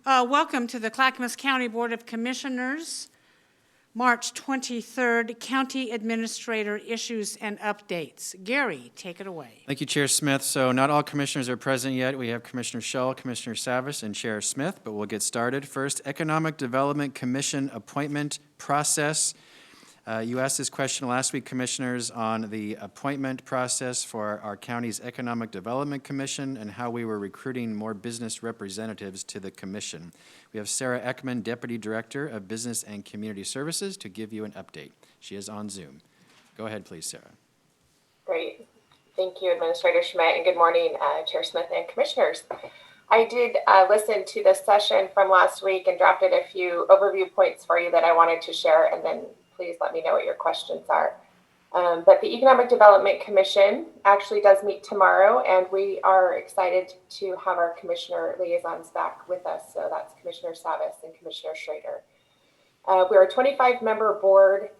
Welcome to the Clackamas County Board of Commissioners, March 23rd, County Administrator Issues and Updates. Gary, take it away. Thank you, Chair Smith. So not all commissioners are present yet. We have Commissioner Shull, Commissioner Savas, and Chair Smith, but we'll get started. First, Economic Development Commission appointment process. You asked this question last week, Commissioners, on the appointment process for our county's Economic Development Commission and how we were recruiting more business representatives to the commission. We have Sarah Ekman, Deputy Director of Business and Community Services, to give you an update. She is on Zoom. Go ahead, please, Sarah. Great. Thank you, Administrator Schmidt, and good morning, Chair Smith and Commissioners. I did listen to the session from last week and drafted a few overview points for you that I wanted to share, and then please let me know what your questions are. But the Economic Development Commission actually does meet tomorrow, and we are excited to have our commissioner liaisons back with us. So that's Commissioner Savas and Commissioner Schrader. We're a 25-member board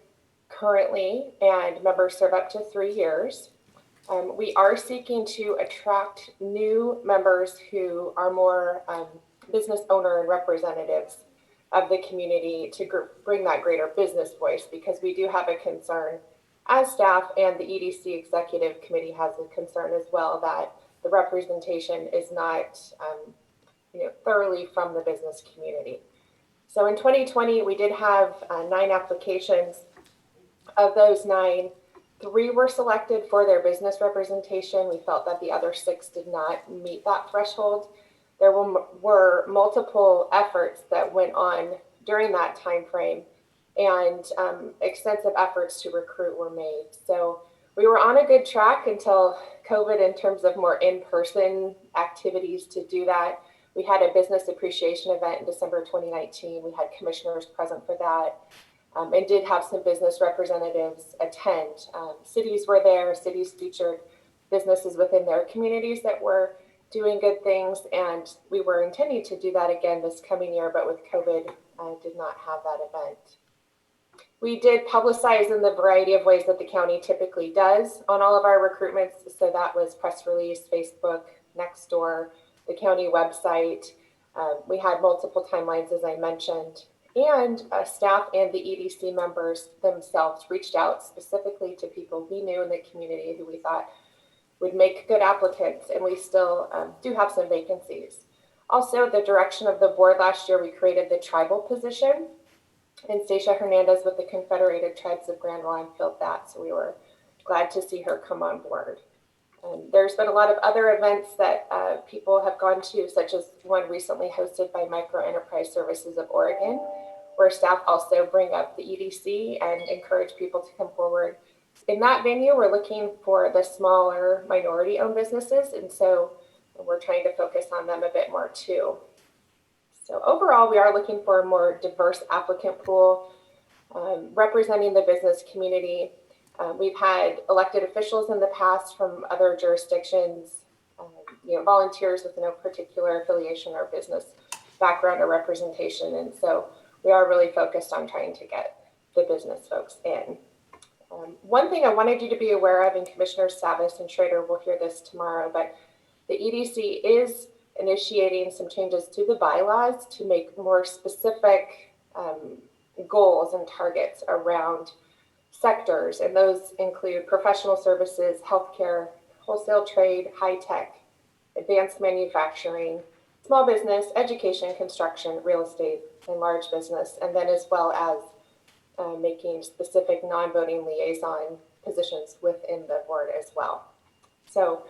currently, and members serve up to 3 years. We are seeking to attract new members who are more business owner and representatives of the community to bring that greater business voice, because we do have a concern as staff, and the EDC Executive Committee has a concern as well, that the representation is not thoroughly from the business community. So in 2020, we did have 9 applications. Of those 9, 3 were selected for their business representation. We felt that the other 6 did not meet that threshold. There were multiple efforts that went on during that time frame, and extensive efforts to recruit were made. So we were on a good track until COVID, in terms of more in-person activities to do that. We had a business appreciation event in December 2019. We had commissioners present for that, and did have some business representatives attend. Cities were there. Cities featured businesses within their communities that were doing good things, and we were intending to do that again this coming year, but with COVID, did not have that event. We did publicize in the variety of ways that the county typically does on all of our recruitments. So that was press release, Facebook, Nextdoor, the county website. We had multiple timelines, as I mentioned, and staff and the EDC members themselves reached out specifically to people we knew in the community who we thought would make good applicants, and we still do have some vacancies. Also, the direction of the board last year, we created the tribal position, and Stacia Hernandez with the Confederated Tribes of Grand Island filled that, so we were glad to see her come on board. There's been a lot of other events that people have gone to, such as one recently hosted by Micro Enterprise Services of Oregon, where staff also bring up the EDC and encourage people to come forward. In that venue, we're looking for the smaller minority-owned businesses, and so we're trying to focus on them a bit more too. So overall, we are looking for a more diverse applicant pool, representing the business community. We've had elected officials in the past from other jurisdictions, volunteers with no particular affiliation or business background or representation, and so we are really focused on trying to get the business folks in. One thing I wanted you to be aware of, and Commissioners Savas and Schrader will hear this tomorrow, but the EDC is initiating some changes to the bylaws to make more specific goals and targets around sectors. And those include professional services, healthcare, wholesale trade, high tech, advanced manufacturing, small business, education, construction, real estate, and large business, and then as well as making specific non-voting liaison positions within the board as well. So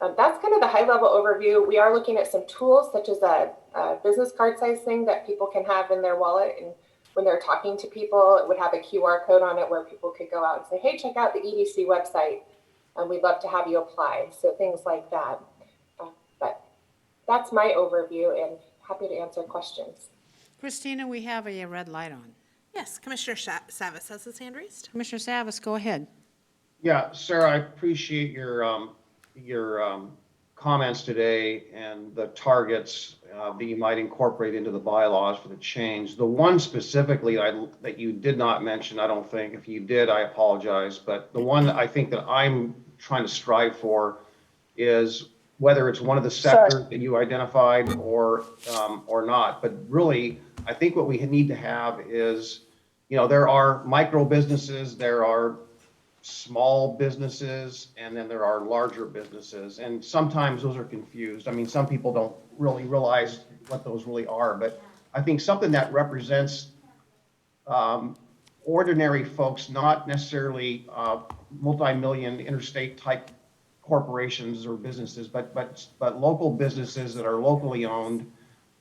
that's kind of the high-level overview. We are looking at some tools, such as a business card size thing that people can have in their wallet, and when they're talking to people, it would have a QR code on it where people could go out and say, hey, check out the EDC website, and we'd love to have you apply. So things like that. But that's my overview, and happy to answer questions. Christina, we have a red light on. Yes, Commissioner Savas has his hand raised. Commissioner Savas, go ahead. Yeah, Sarah, I appreciate your comments today and the targets that you might incorporate into the bylaws for the change. The one specifically that you did not mention, I don't think, if you did, I apologize, but the one that I think that I'm trying to strive for is whether it's one of the sectors that you identified or not. But really, I think what we need to have is, there are micro businesses, there are small businesses, and then there are larger businesses. And sometimes those are confused. I mean, some people don't really realize what those really are, but I think something that represents ordinary folks, not necessarily multi-million interstate type corporations or businesses, but local businesses that are locally owned,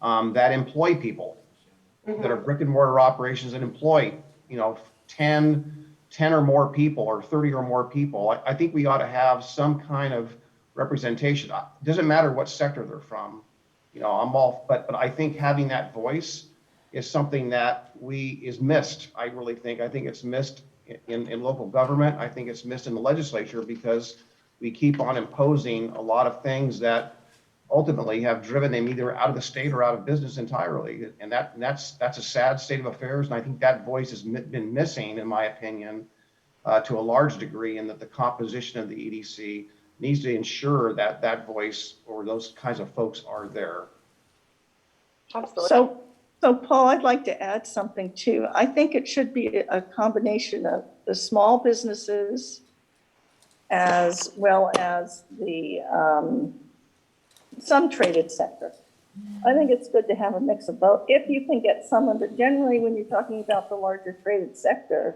that employ people, that are brick and mortar operations and employ, 10 or more people or 30 or more people. I think we ought to have some kind of representation. It doesn't matter what sector they're from, but I think having that voice is something that is missed. I really think. I think it's missed in local government. I think it's missed in the legislature because we keep on imposing a lot of things that ultimately have driven them either out of the state or out of business entirely. And that's a sad state of affairs. And I think that voice has been missing, in my opinion, to a large degree, and that the composition of the EDC needs to ensure that that voice or those kinds of folks are there. Absolutely. So Paul, I'd like to add something too. I think it should be a combination of the small businesses as well as the some traded sector. I think it's good to have a mix of both. If you can get someone, but generally when you're talking about the larger traded sector,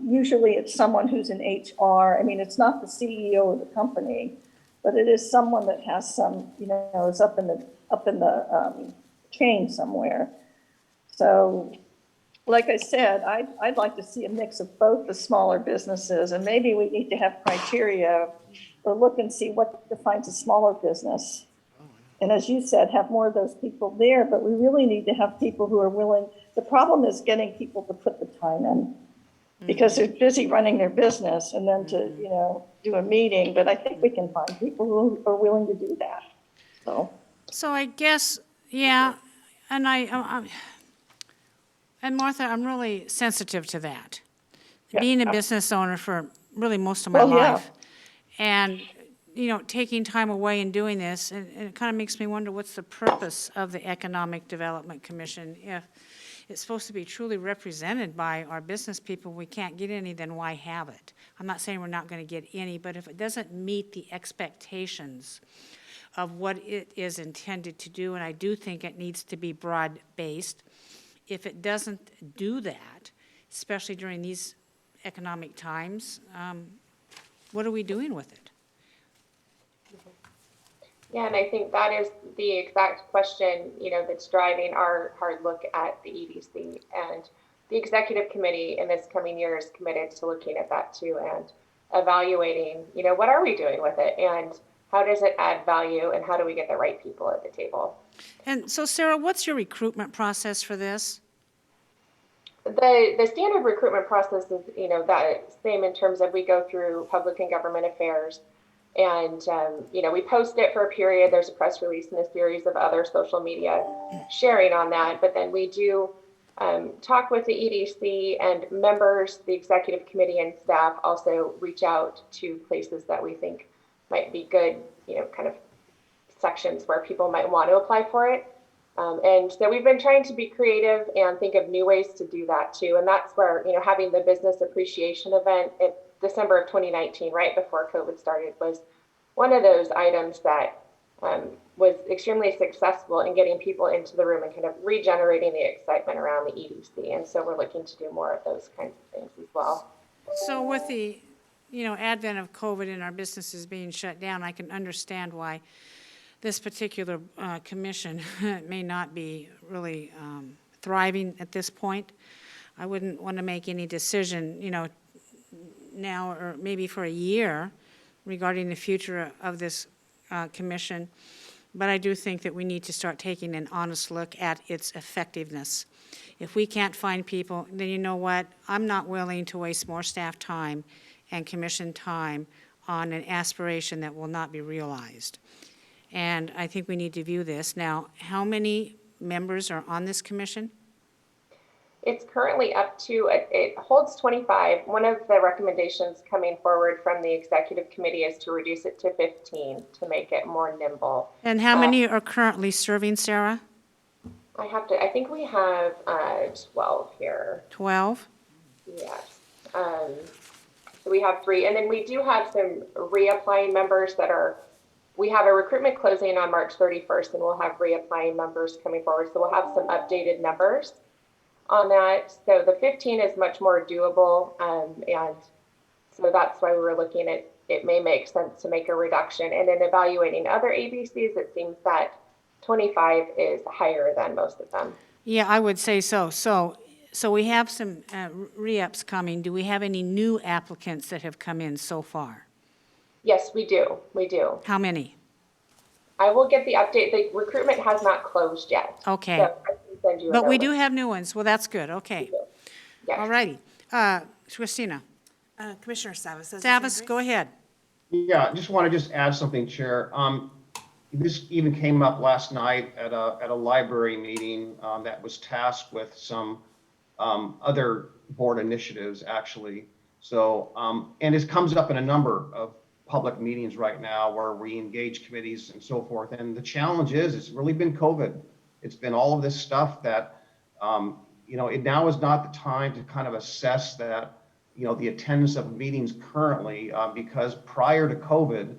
usually it's someone who's in HR. I mean, it's not the CEO of the company, but it is someone that has some, is up in the chain somewhere. So, like I said, I'd like to see a mix of both the smaller businesses, and maybe we need to have criteria or look and see what defines a smaller business. And as you said, have more of those people there, but we really need to have people who are willing. The problem is getting people to put the time in because they're busy running their business and then to, do a meeting. But I think we can find people who are willing to do that. So I guess, yeah, and and Martha, I'm really sensitive to that. Yeah. Being a business owner for really most of my Well, yeah. life. And, taking time away and doing this, and it kind of makes me wonder what's the purpose of the Economic Development Commission. If it's supposed to be truly represented by our business people, we can't get any, then why have it? I'm not saying we're not going to get any, but if it doesn't meet the expectations of what it is intended to do, and I do think it needs to be broad-based, if it doesn't do that, especially during these economic times, what are we doing with it? Yeah, and I think that is the exact question, that's driving our hard look at the EDC. And the executive committee in this coming year is committed to looking at that too and evaluating, what are we doing with it and how does it add value and how do we get the right people at the table? And so, Sarah, what's your recruitment process for this? The standard recruitment process is, that same in terms of we go through public and government affairs. And, we post it for a period. There's a press release and a series of other social media sharing on that. But then we do talk with the EDC and members, the executive committee and staff also reach out to places that we think might be good, kind of sections where people might want to apply for it. And so we've been trying to be creative and think of new ways to do that too. And that's where, having the business appreciation event in December of 2019, right before COVID started, was one of those items that was extremely successful in getting people into the room and kind of regenerating the excitement around the EDC. And so we're looking to do more of those kinds of things as well. So with the, advent of COVID and our businesses being shut down, I can understand why this particular commission may not be really thriving at this point. I wouldn't want to make any decision, now or maybe for a year regarding the future of this commission, but I do think that we need to start taking an honest look at its effectiveness. If we can't find people, then you know what? I'm not willing to waste more staff time and commission time on an aspiration that will not be realized. And I think we need to view this. Now, how many members are on this commission? It's currently up to, it holds 25. One of the recommendations coming forward from the executive committee is to reduce it to 15 to make it more nimble. And how many are currently serving, Sarah? I think we have 12 here. 12? Yes. So we have 3. And then we do have some reapplying members we have a recruitment closing on March 31st, and we'll have reapplying members coming forward. So we'll have some updated numbers on that. So the 15 is much more doable. And so that's why we were looking at, it may make sense to make a reduction. And in evaluating other ABCs, it seems that 25 is higher than most of them. Yeah, I would say so. So we have some re-ups coming. Do we have any new applicants that have come in so far? Yes, we do. We do. How many? I will get the update. The recruitment has not closed yet. Okay. So I can send you But we another do list. have new ones. Well, that's good. Okay. Yes. All righty. Christina. Commissioner Savas has his hand Savas, raised. go ahead. Yeah, I just want to add something, Chair. This even came up last night at a library meeting that was tasked with some other board initiatives, actually. So, and it comes up in a number of public meetings right now where we engage committees and so forth. And the challenge is, it's really been COVID. It's been all of this stuff that, it now is not the time to kind of assess that, the attendance of meetings currently, because prior to COVID,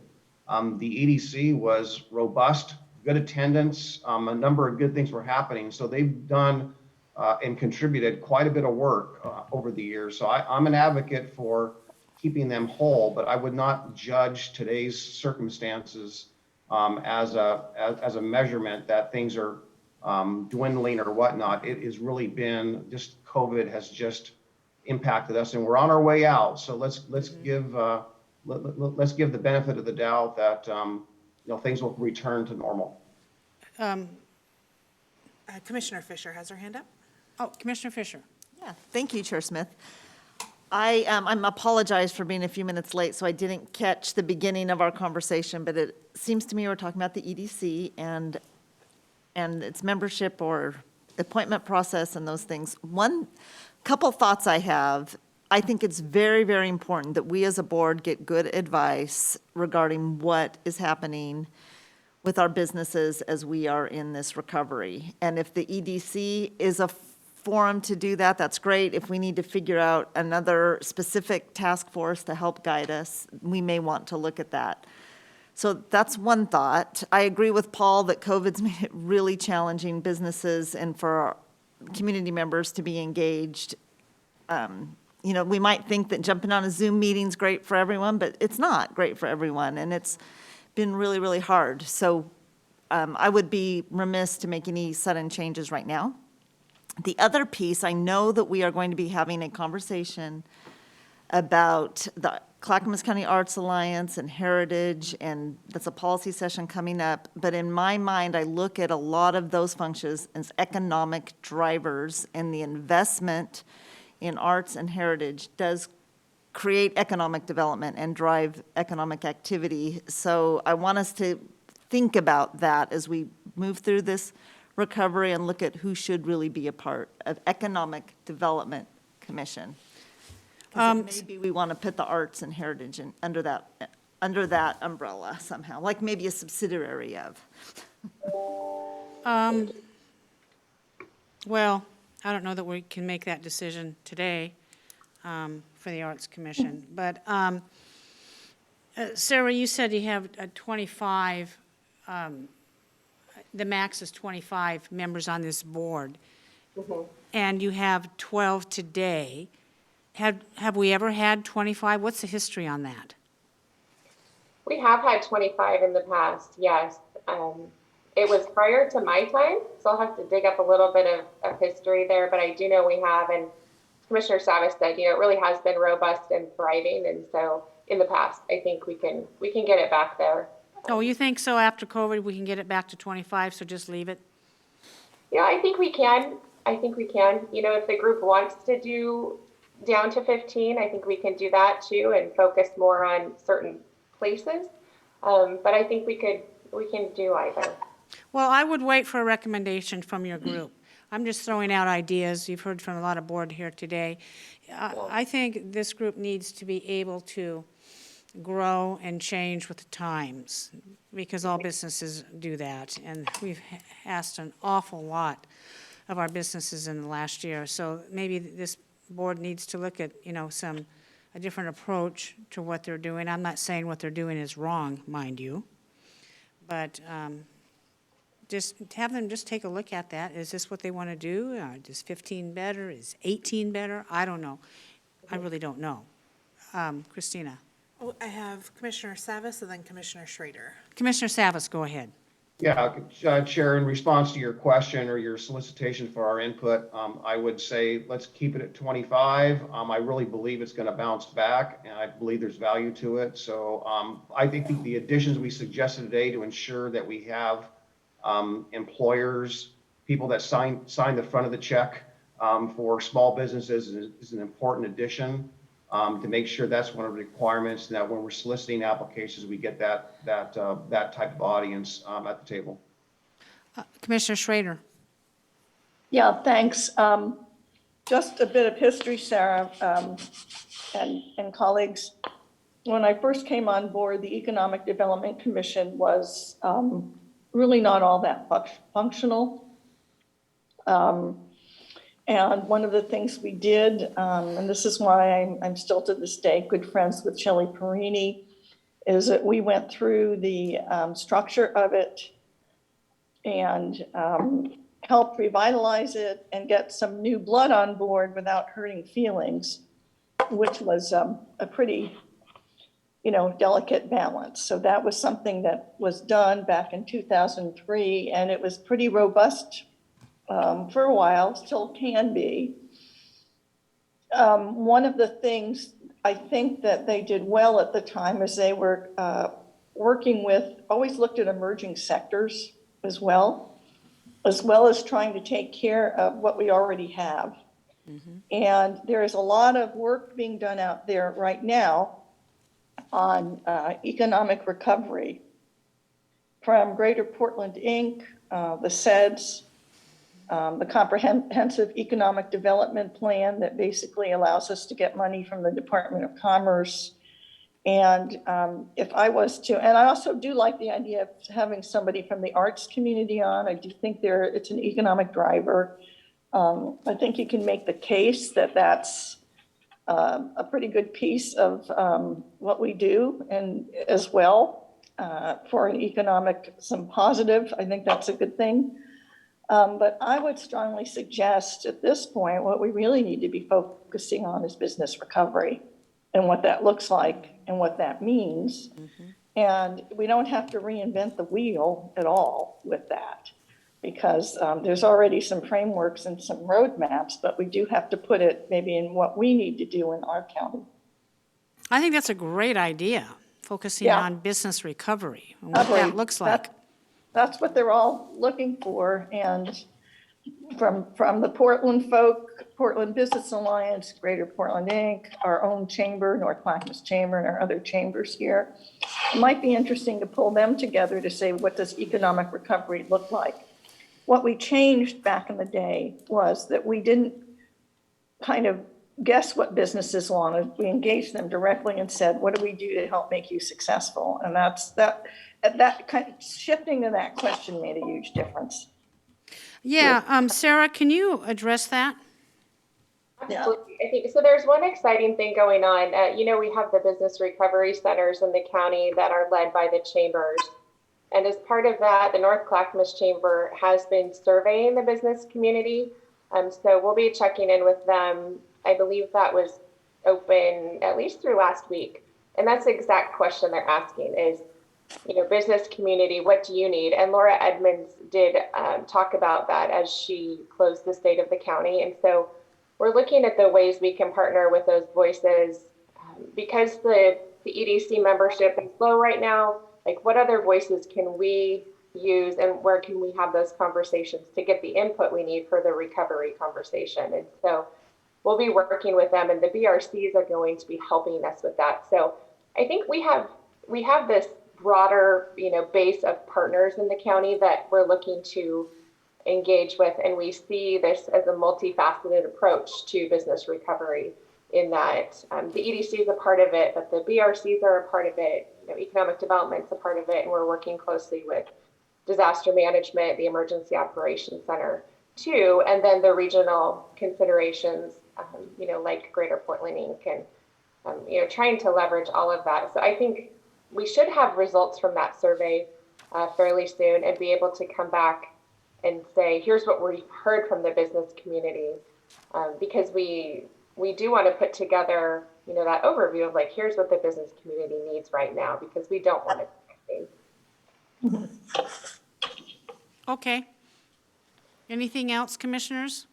the EDC was robust, good attendance, a number of good things were happening. So they've done and contributed quite a bit of work over the years. So I'm an advocate for keeping them whole, but I would not judge today's circumstances as a measurement that things are dwindling or whatnot. It has really been just COVID has just impacted us, and we're on our way out. So let's give the benefit of the doubt that things will return to normal. Commissioner Fisher has her hand up. Oh, Commissioner Fisher. Yeah, thank you, Chair Smith. I'm apologize for being a few minutes late, so I didn't catch the beginning of our conversation, but it seems to me we're talking about the EDC and its membership or appointment process and those things. One couple thoughts I have. I think it's very, very important that we as a board get good advice regarding what is happening with our businesses as we are in this recovery. And if the EDC is a forum to do that, that's great. If we need to figure out another specific task force to help guide us, we may want to look at that. So that's one thought. I agree with Paul that COVID's made it really challenging businesses and for our community members to be engaged. We might think that jumping on a Zoom meeting's great for everyone, but it's not great for everyone, and it's been really, really hard. So I would be remiss to make any sudden changes right now. The other piece, I know that we are going to be having a conversation about the Clackamas County Arts Alliance and Heritage, and that's a policy session coming up. But in my mind, I look at a lot of those functions as economic drivers, and the investment in arts and heritage does create economic development and drive economic activity. So I want us to think about that as we move through this recovery and look at who should really be a part of Economic Development Commission. 'Cause maybe we want to put the arts and heritage under that umbrella somehow, like maybe a subsidiary of. Well, I don't know that we can make that decision today for the Arts Commission. But Sarah, you said you have 25, the max is 25 members on this board. Mm-hmm. And you have 12 today. Have we ever had 25? What's the history on that? We have had 25 in the past, yes. It was prior to my time, so I'll have to dig up a little bit of history there, but I do know we have, and Commissioner Savas said, it really has been robust and thriving, and so in the past, I think we can get it back there. Oh, you think so after COVID, we can get it back to 25, so just leave it? Yeah, I think we can. If the group wants to do down to 15, I think we can do that too and focus more on certain places. But I think we can do either. Well, I would wait for a recommendation from your group. I'm just throwing out ideas. You've heard from a lot of board here today. I think this group needs to be able to grow and change with the times, because all businesses do that. And we've asked an awful lot of our businesses in the last year. So maybe this board needs to look at, a different approach to what they're doing. I'm not saying what they're doing is wrong, mind you, but just have them just take a look at that. Is this what they want to do? Is 15 better? Is 18 better? I don't know. I really don't know. Christina. Oh, I have Commissioner Savas and then Commissioner Schrader. Commissioner Savas, go ahead. Yeah, Chair, in response to your question or your solicitation for our input, I would say let's keep it at 25. I really believe it's going to bounce back, and I believe there's value to it. So I think the additions we suggested today to ensure that we have employers, people that sign the front of the check for small businesses is an important addition. To make sure that's one of the requirements, that when we're soliciting applications, we get that type of audience at the table. Commissioner Schrader. Yeah, thanks. Just a bit of history, Sarah, and colleagues. When I first came on board, the Economic Development Commission was really not all that functional. And one of the things we did, and this is why I'm still to this day good friends with Shelley Perini, is that we went through the structure of it and helped revitalize it and get some new blood on board without hurting feelings, which was a pretty, delicate balance. So that was something that was done back in 2003, and it was pretty robust for a while, still can be. One of the things I think that they did well at the time is they were always looked at emerging sectors as well as trying to take care of what we already have. Mm-hmm. And there is a lot of work being done out there right now on economic recovery from Greater Portland, Inc., the SEDS, the Comprehensive Economic Development Plan that basically allows us to get money from the Department of Commerce. And if I was to, and I also do like the idea of having somebody from the arts community on. I do think it's an economic driver. I think you can make the case that that's a pretty good piece of what we do, and as well for an economic, some positive. I think that's a good thing. But I would strongly suggest at this point, what we really need to be focusing on is business recovery and what that looks like and what that means. Mm-hmm. And we don't have to reinvent the wheel at all with that, because there's already some frameworks and some roadmaps, but we do have to put it maybe in what we need to do in our county. I think that's a great idea, focusing on business recovery and what that looks like. That's what they're all looking for. And from the Portland folk, Portland Business Alliance, Greater Portland, Inc., our own chamber, North Clackamas Chamber, and our other chambers here, it might be interesting to pull them together to say, what does economic recovery look like? What we changed back in the day was that we didn't kind of guess what businesses wanted. We engaged them directly and said, what do we do to help make you successful? And that kind of shifting to that question made a huge difference. Yeah, Sarah, can you address that? Absolutely. I think so. There's one exciting thing going on. We have the business recovery centers in the county that are led by the chambers. And as part of that, the North Clackamas Chamber has been surveying the business community. So we'll be checking in with them. I believe that was open at least through last week. And that's the exact question they're asking is, business community, what do you need? And Laura Edmonds did talk about that as she closed the state of the county. And so we're looking at the ways we can partner with those voices because the EDC membership is low right now. Like, what other voices can we use and where can we have those conversations to get the input we need for the recovery conversation? And so we'll be working with them, and the BRCs are going to be helping us with that. So I think we have this broader, base of partners in the county that we're looking to engage with, and we see this as a multifaceted approach to business recovery in that the EDC is a part of it, but the BRCs are a part of it, economic development's a part of it, and we're working closely with disaster management, the Emergency Operations Center too, and then the regional considerations, like Greater Portland Inc. and, trying to leverage all of that. So I think we should have results from that survey fairly soon and be able to come back and say, here's what we've heard from the business community, because we do want to put together, that overview of like, here's what the business community needs right now, because we don't want to. Okay. Anything else, commissioners?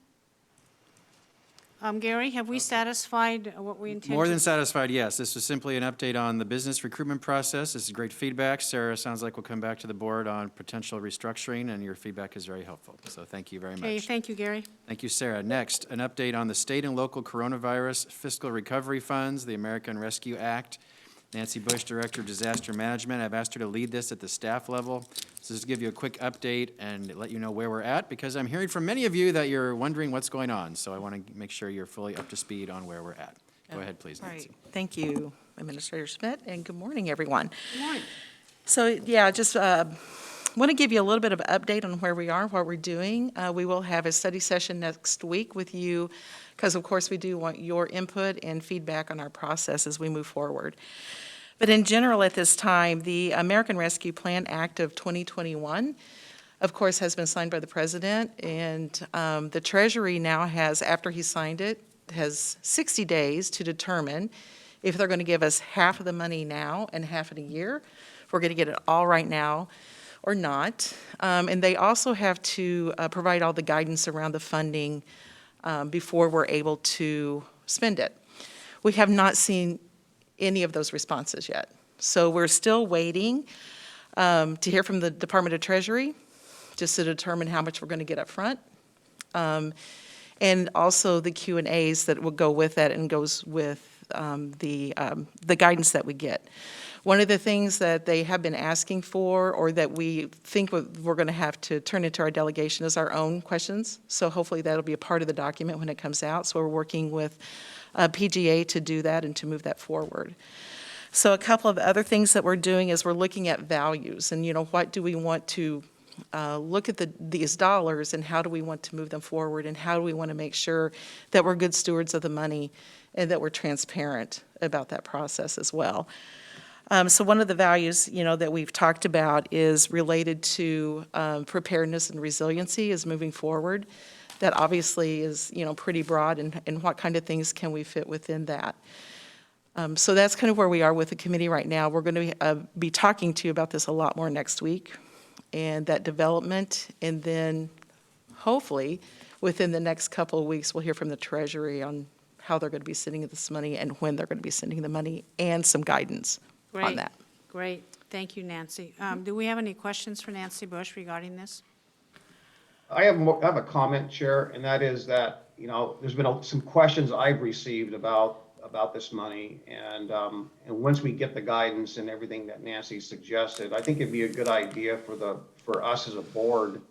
Gary, have we satisfied what we intended? More than satisfied, yes. This was simply an update on the business recruitment process. This is great feedback. Sarah, sounds like we'll come back to the board on potential restructuring, and your feedback is very helpful. So thank you very much. Okay, thank you, Gary. Thank you, Sarah. Next, an update on the state and local coronavirus fiscal recovery funds, the American Rescue Act. Nancy Bush, Director of Disaster Management. I've asked her to lead this at the staff level. So just to give you a quick update and let you know where we're at, because I'm hearing from many of you that you're wondering what's going on. So I want to make sure you're fully up to speed on where we're at. Go ahead, please, All Nancy. right. Thank you, Administrator Schmidt, and good morning, everyone. Good morning. So, yeah, just want to give you a little bit of an update on where we are, what we're doing. We will have a study session next week with you, because of course we do want your input and feedback on our process as we move forward. But in general, at this time, the American Rescue Plan Act of 2021, of course, has been signed by the President, and the Treasury now has, after he signed it, has 60 days to determine if they're going to give us half of the money now and half in a year, if we're going to get it all right now or not. And they also have to provide all the guidance around the funding before we're able to spend it. We have not seen any of those responses yet. So we're still waiting to hear from the Department of Treasury, just to determine how much we're going to get up front. And also the Q&As that will go with that and goes with the guidance that we get. One of the things that they have been asking for, or that we think we're going to have to turn into our delegation, is our own questions. So hopefully that'll be a part of the document when it comes out. So we're working with PGA to do that and to move that forward. So a couple of other things that we're doing is we're looking at values and, what do we want to look at these dollars, and how do we want to move them forward, and how do we want to make sure that we're good stewards of the money and that we're transparent about that process as well. So one of the values, that we've talked about is related to preparedness and resiliency is moving forward. That obviously is, pretty broad, and what kind of things can we fit within that. So that's kind of where we are with the committee right now. We're going to be talking to you about this a lot more next week, and that development, and then hopefully within the next couple of weeks, we'll hear from the Treasury on how they're going to be sending this money and when they're going to be sending the money, and some guidance on that. Great. Thank you, Nancy. Do we have any questions for Nancy Bush regarding this? I have a comment, Chair, and that is that, there's been some questions I've received about this money, and once we get the guidance and everything that Nancy suggested, I think it'd be a good idea for us as a board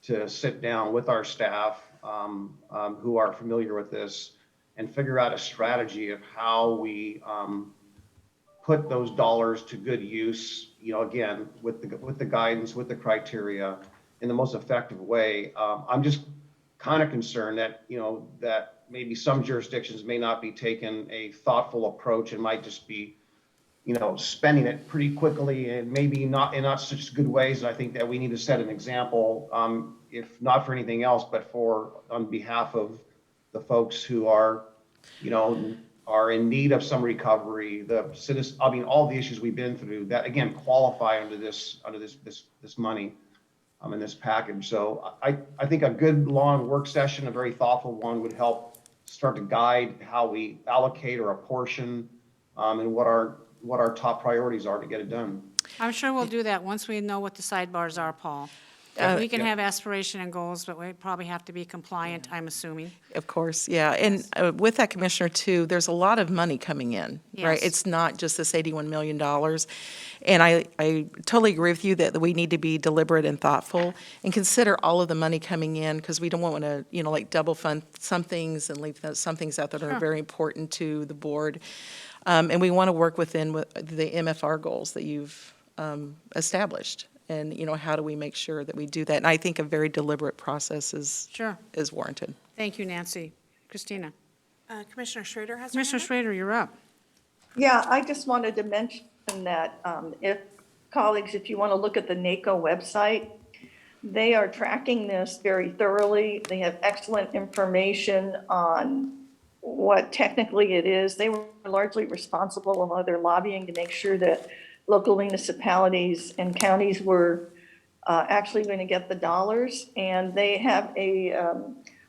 to sit down with our staff who are familiar with this and figure out a strategy of how we put those dollars to good use, again, with the guidance, with the criteria, in the most effective way. I'm just kind of concerned that, that maybe some jurisdictions may not be taking a thoughtful approach and might just be, spending it pretty quickly and maybe not in such good ways. And I think that we need to set an example, if not for anything else, but on behalf of the folks who are, are in need of some recovery, the citizens, all the issues we've been through that, again, qualify under this money. In this package. So I think a good long work session, a very thoughtful one, would help start to guide how we allocate or apportion, and what our top priorities are to get it done. I'm sure we'll do that once we know what the sidebars are, Paul. We can have aspiration and goals, but we probably have to be compliant, I'm assuming. Of course, yeah. And with that, Commissioner, too, there's a lot of money coming in, right? Yes. It's not just this $81 million. And I totally agree with you that we need to be deliberate and thoughtful and consider all of the money coming in, because we don't want to, like double fund some things and leave some things out that are very important to the board. And we want to work within the MFR goals that you've established. And, how do we make sure that we do that? And I think a very deliberate process is warranted. Thank you, Nancy. Christina. Commissioner Schrader has her Commissioner hand up. Schrader, you're up. Yeah, I just wanted to mention that if colleagues, if you want to look at the NACO website, they are tracking this very thoroughly. They have excellent information on what technically it is. They were largely responsible for their lobbying to make sure that local municipalities and counties were actually going to get the dollars. And they have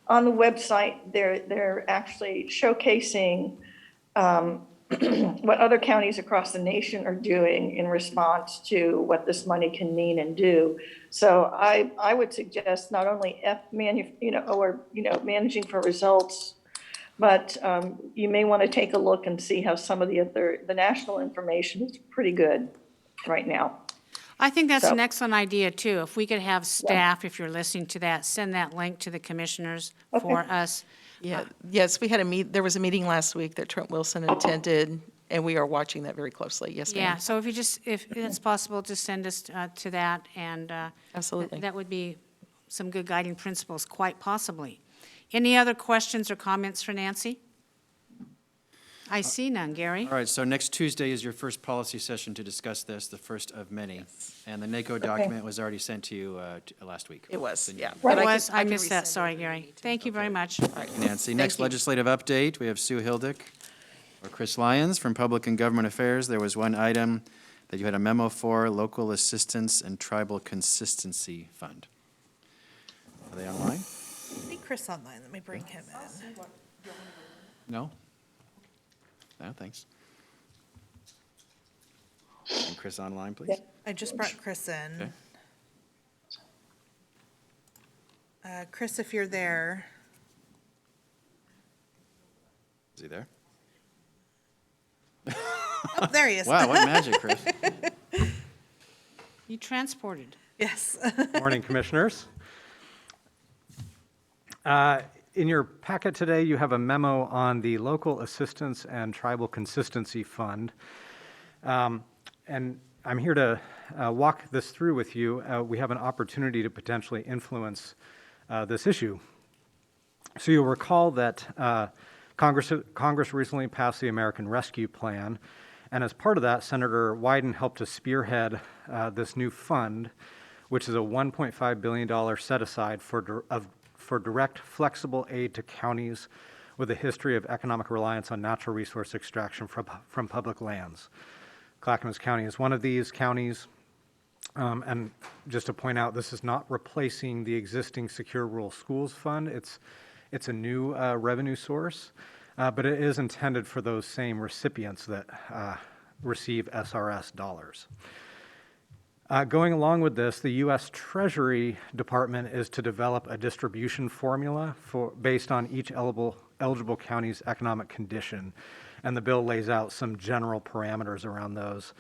on the website, they're actually showcasing what other counties across the nation are doing in response to what this money can mean and do. So I would suggest not only managing for results, but you may want to take a look and see how some of the national information is pretty good right now. I think that's So- an excellent idea, too. If we could have staff, if you're listening to that, send that link to the commissioners for us. Yeah, yes, there was a meeting last week that Trent Wilson attended, and we are watching that very closely. Yes, ma'am. Yeah, so if it's possible, just send us to that, and Absolutely. that would be some good guiding principles, quite possibly. Any other questions or comments for Nancy? I see none. Gary? All right, so next Tuesday is your first policy session to discuss this, the first of many. And the NACO document was already sent to you last week. It was, yeah. It But was, can- I can missed that, resend it sorry, if we Gary. need to. Thank you very much. Nancy. Next you. legislative update, we have Sue Hildick or Chris Lyons from Public and Government Affairs. There was one item that you had a memo for, Local Assistance and Tribal Consistency Fund. Are they online? I think Chris online. Let me bring him in. No? No, thanks. And Chris online, please. I just brought Chris in. Okay. Chris, if you're there. Is he there? Oh, there he is. Wow, what magic, Chris. You transported. Yes. Morning, Commissioners. In your packet today, you have a memo on the Local Assistance and Tribal Consistency Fund. And I'm here to walk this through with you. We have an opportunity to potentially influence this issue. So you'll recall that Congress recently passed the American Rescue Plan, and as part of that, Senator Wyden helped to spearhead this new fund, which is a $1.5 billion set-aside for direct, flexible aid to counties with a history of economic reliance on natural resource extraction from public lands. Clackamas County is one of these counties. And just to point out, this is not replacing the existing Secure Rural Schools Fund. It's a new revenue source, but it is intended for those same recipients that receive SRS dollars. Going along with this, the U.S. Treasury Department is to develop a distribution formula based on each eligible county's economic condition, and the bill lays out some general parameters around those.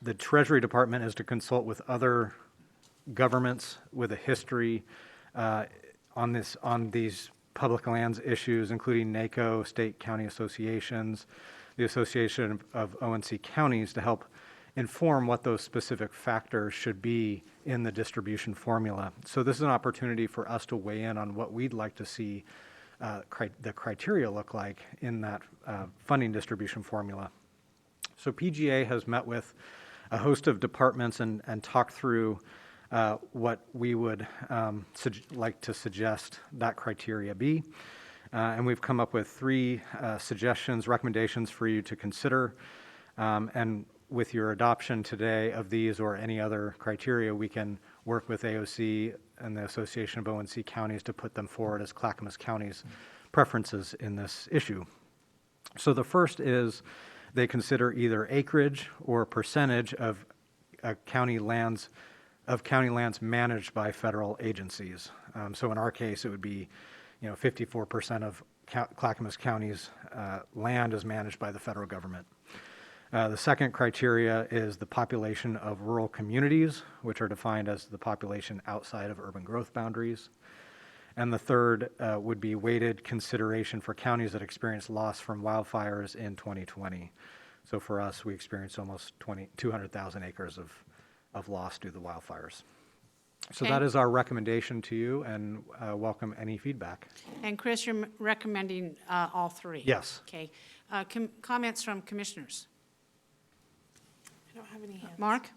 The Treasury Department is to consult with other governments with a history on these public lands issues, including NACO, state county associations, the Association of ONC Counties, to help inform what those specific factors should be in the distribution formula. So this is an opportunity for us to weigh in on what we'd like to see the criteria look like in that funding distribution formula. So PGA has met with a host of departments and talked through what we would like to suggest that criteria be. And we've come up with 3 suggestions, recommendations for you to consider. And with your adoption today of these or any other criteria, we can work with AOC and the Association of ONC Counties to put them forward as Clackamas County's preferences in this issue. So the first is they consider either acreage or percentage of a county land's of county lands managed by federal agencies. So in our case, it would be, 54% of Clackamas County's land is managed by the federal government. The second criteria is the population of rural communities, which are defined as the population outside of urban growth boundaries. And the third would be weighted consideration for counties that experienced loss from wildfires in 2020. So for us, we experienced almost 200,000 acres of loss due to the wildfires. So Okay. that is our recommendation to you, and welcome any feedback. And Chris, you're recommending all three? Yes. Okay. Comments from commissioners? I don't have any hands. Mark?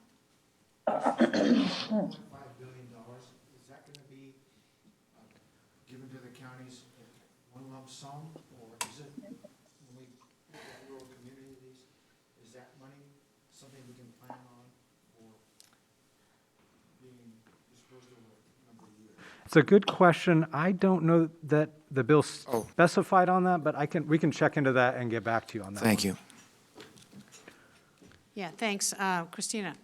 $5 billion, is that going to be given to the counties in one lump sum, or is it, when we look at rural communities, is that money something we can plan on or being dispersed over a number of years? It's a good question. I don't know that the bill specified on that, but we can check into that and get back to you on that. Thank one. you. Yeah, thanks. Christina?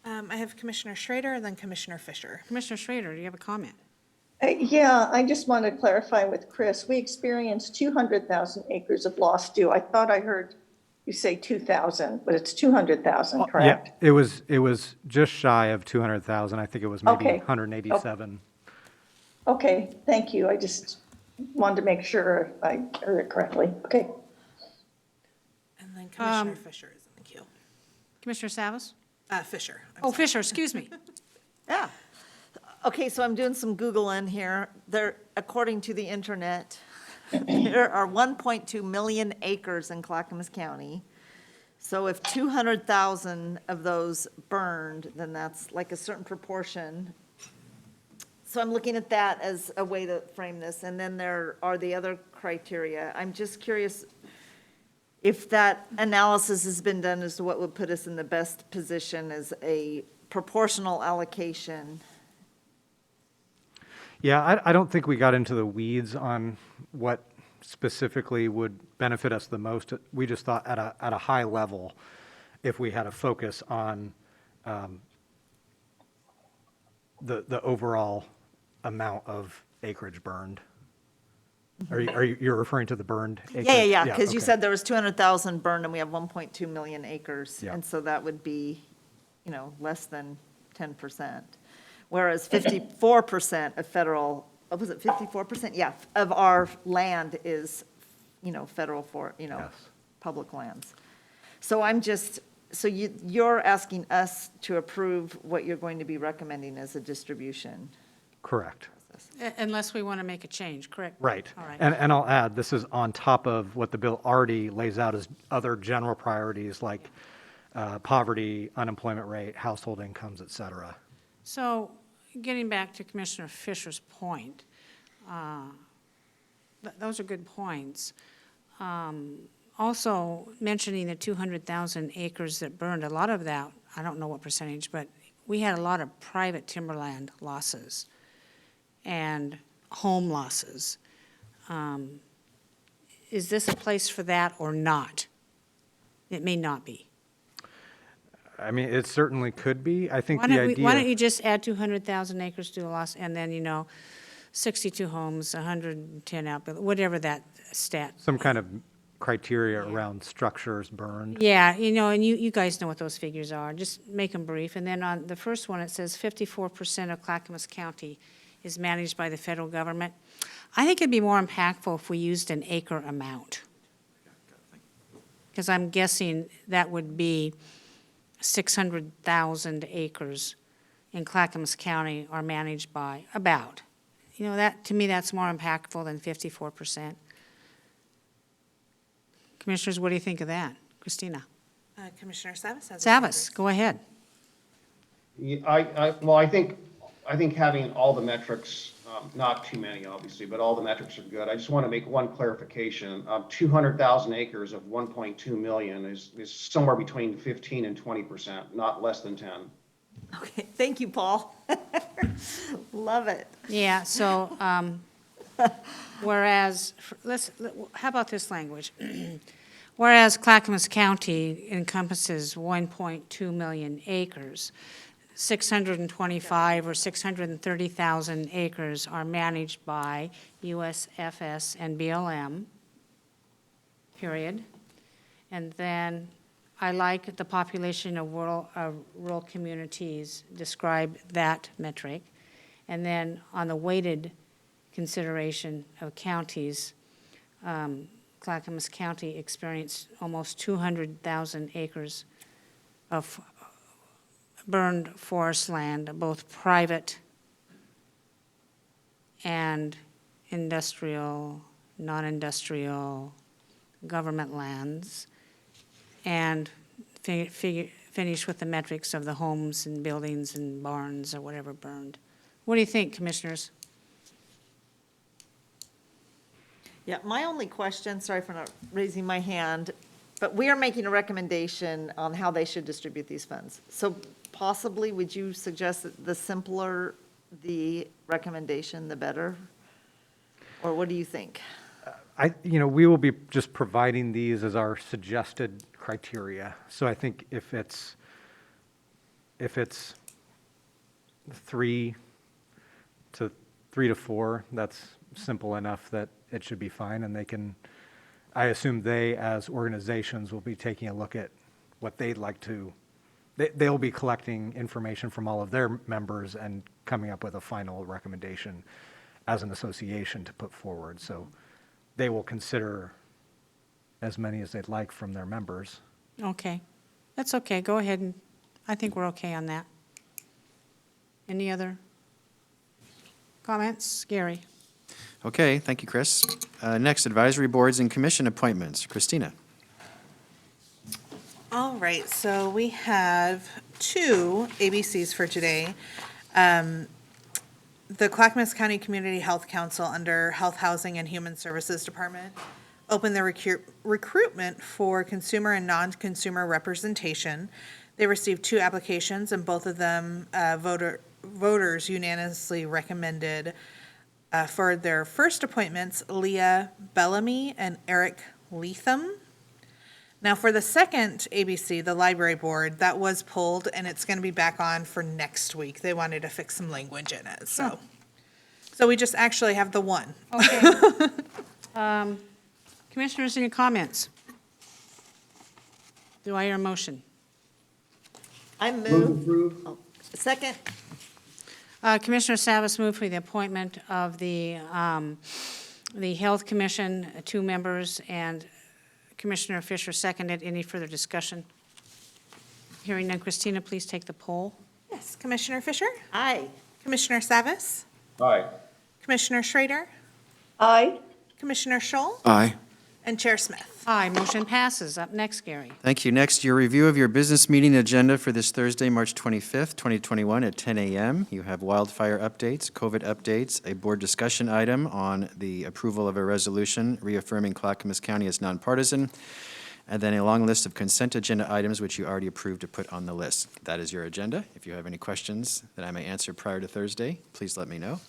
I have Commissioner Schrader and then Commissioner Fisher. Commissioner Schrader, do you have a comment? Yeah, I just want to clarify with Chris, we experienced 200,000 acres of loss due. I thought I heard you say 2,000, but it's 200,000, correct? Yeah, it was just shy of 200,000. I think it was maybe Okay. 187. Okay, thank you. I just wanted to make sure I heard it correctly. Okay. And then Commissioner Fisher is in the queue. Commissioner Savas? Fisher. I'm Oh, sorry. Fisher, excuse me. Yeah. Okay, so I'm doing some Googling here. According to the internet, there are 1.2 million acres in Clackamas County. So if 200,000 of those burned, then that's like a certain proportion. So I'm looking at that as a way to frame this, and then there are the other criteria. I'm just curious if that analysis has been done as to what would put us in the best position as a proportional allocation. Yeah, I don't think we got into the weeds on what specifically would benefit us the most. We just thought at a high level, if we had a focus on the overall amount of acreage burned. You're referring to the burned acreage? Yeah, because you okay. said there was 200,000 burned and we have 1.2 million acres. Yeah. And so that would be, less than 10%. Whereas 54% of federal, was it 54%? Yeah, of our land is, federal Yes. public lands. So you're asking us to approve what you're going to be recommending as a distribution. Correct. Unless we want to make a change, correct? Right. All right. And I'll add, this is on top of what the bill already lays out as other general priorities like poverty, unemployment rate, household incomes, et cetera. So, getting back to Commissioner Fisher's point, those are good points. Also, mentioning the 200,000 acres that burned, a lot of that, I don't know what percentage, but we had a lot of private timberland losses and home losses. Is this a place for that or not? It may not be. I mean, it certainly could be. I think Why the don't idea. why don't you just add 200,000 acres to the loss, and then, 62 homes, 110 outbuildings, whatever that stat. Some kind of criteria around structures burned. Yeah, and you guys know what those figures are. Just make them brief. And then on the first one, it says 54% of Clackamas County is managed by the federal government. I think it'd be more impactful if we used an acre amount. Because I'm guessing that would be 600,000 acres in Clackamas County are managed by about. To me, that's more impactful than 54%. Commissioners, what do you think of that? Christina? Commissioner Savas has. Savas, go ahead. Yeah, I think having all the metrics, not too many obviously, but all the metrics are good. I just want to make one clarification. 200,000 acres of 1.2 million is somewhere between 15 and 20%, not less than 10. Okay, thank you, Paul. Love it. Yeah, so, whereas, how about this language? Whereas Clackamas County encompasses 1.2 million acres, 625 or 630,000 acres are managed by USFS and BLM, period. And then I like the population of rural communities, describe that metric. And then on the weighted consideration of counties, Clackamas County experienced almost 200,000 acres of burned forest land, both private and industrial, non-industrial, government lands, and finish with the metrics of the homes and buildings and barns or whatever burned. What do you think, commissioners? Yeah, my only question, sorry for not raising my hand, but we are making a recommendation on how they should distribute these funds. So possibly, would you suggest that the simpler the recommendation, the better? Or what do you think? We will be just providing these as our suggested criteria. So I think if it's 3 to 4, that's simple enough that it should be fine, and I assume they, as organizations, will be taking a look at what they'd like to, they'll be collecting information from all of their members and coming up with a final recommendation as an association to put forward. So they will consider as many as they'd like from their members. Okay, that's okay, go ahead, and I think we're okay on that. Any other comments? Gary? Okay, thank you, Chris. Next, advisory boards and commission appointments. Christina. All right, so we have 2 ABCs for today. The Clackamas County Community Health Council under Health, Housing, and Human Services Department opened the recruitment for consumer and non-consumer representation. They received 2 applications, and both of them voters unanimously recommended for their first appointments, Leah Bellamy and Eric Leatham. Now, for the second ABC, the library board, that was pulled, and it's going to be back on for next week. They wanted to fix some language in it, so. So we just actually have the one. Okay. Commissioners, any comments? Do I hear a motion? I move. Oh, second. Commissioner Savas moved for the appointment of the Health Commission, 2 members, and Commissioner Fisher seconded. Any further discussion? Hearing none, Christina, please take the poll. Yes, Commissioner Fisher? Aye. Commissioner Savas? Aye. Commissioner Schrader? Aye. Commissioner Scholl? Aye. And Chair Smith? Aye, motion passes. Up next, Gary. Thank you. Next, your review of your business meeting agenda for this Thursday, March 25th, 2021 at 10 a.m. You have wildfire updates, COVID updates, a board discussion item on the approval of a resolution reaffirming Clackamas County as nonpartisan, and then a long list of consent agenda items which you already approved to put on the list. That is your agenda. If you have any questions that I may answer prior to Thursday, please let me know.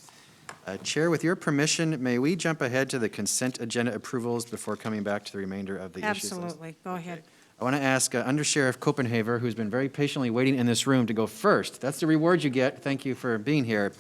Chair, with your permission, may we jump ahead to the consent agenda approvals before coming back to the remainder of the issues list? Absolutely. Go ahead. I want to ask Under Sheriff Copenhaver, who's been very patiently waiting in this room, to go first. That's the reward you get. Thank you for being here.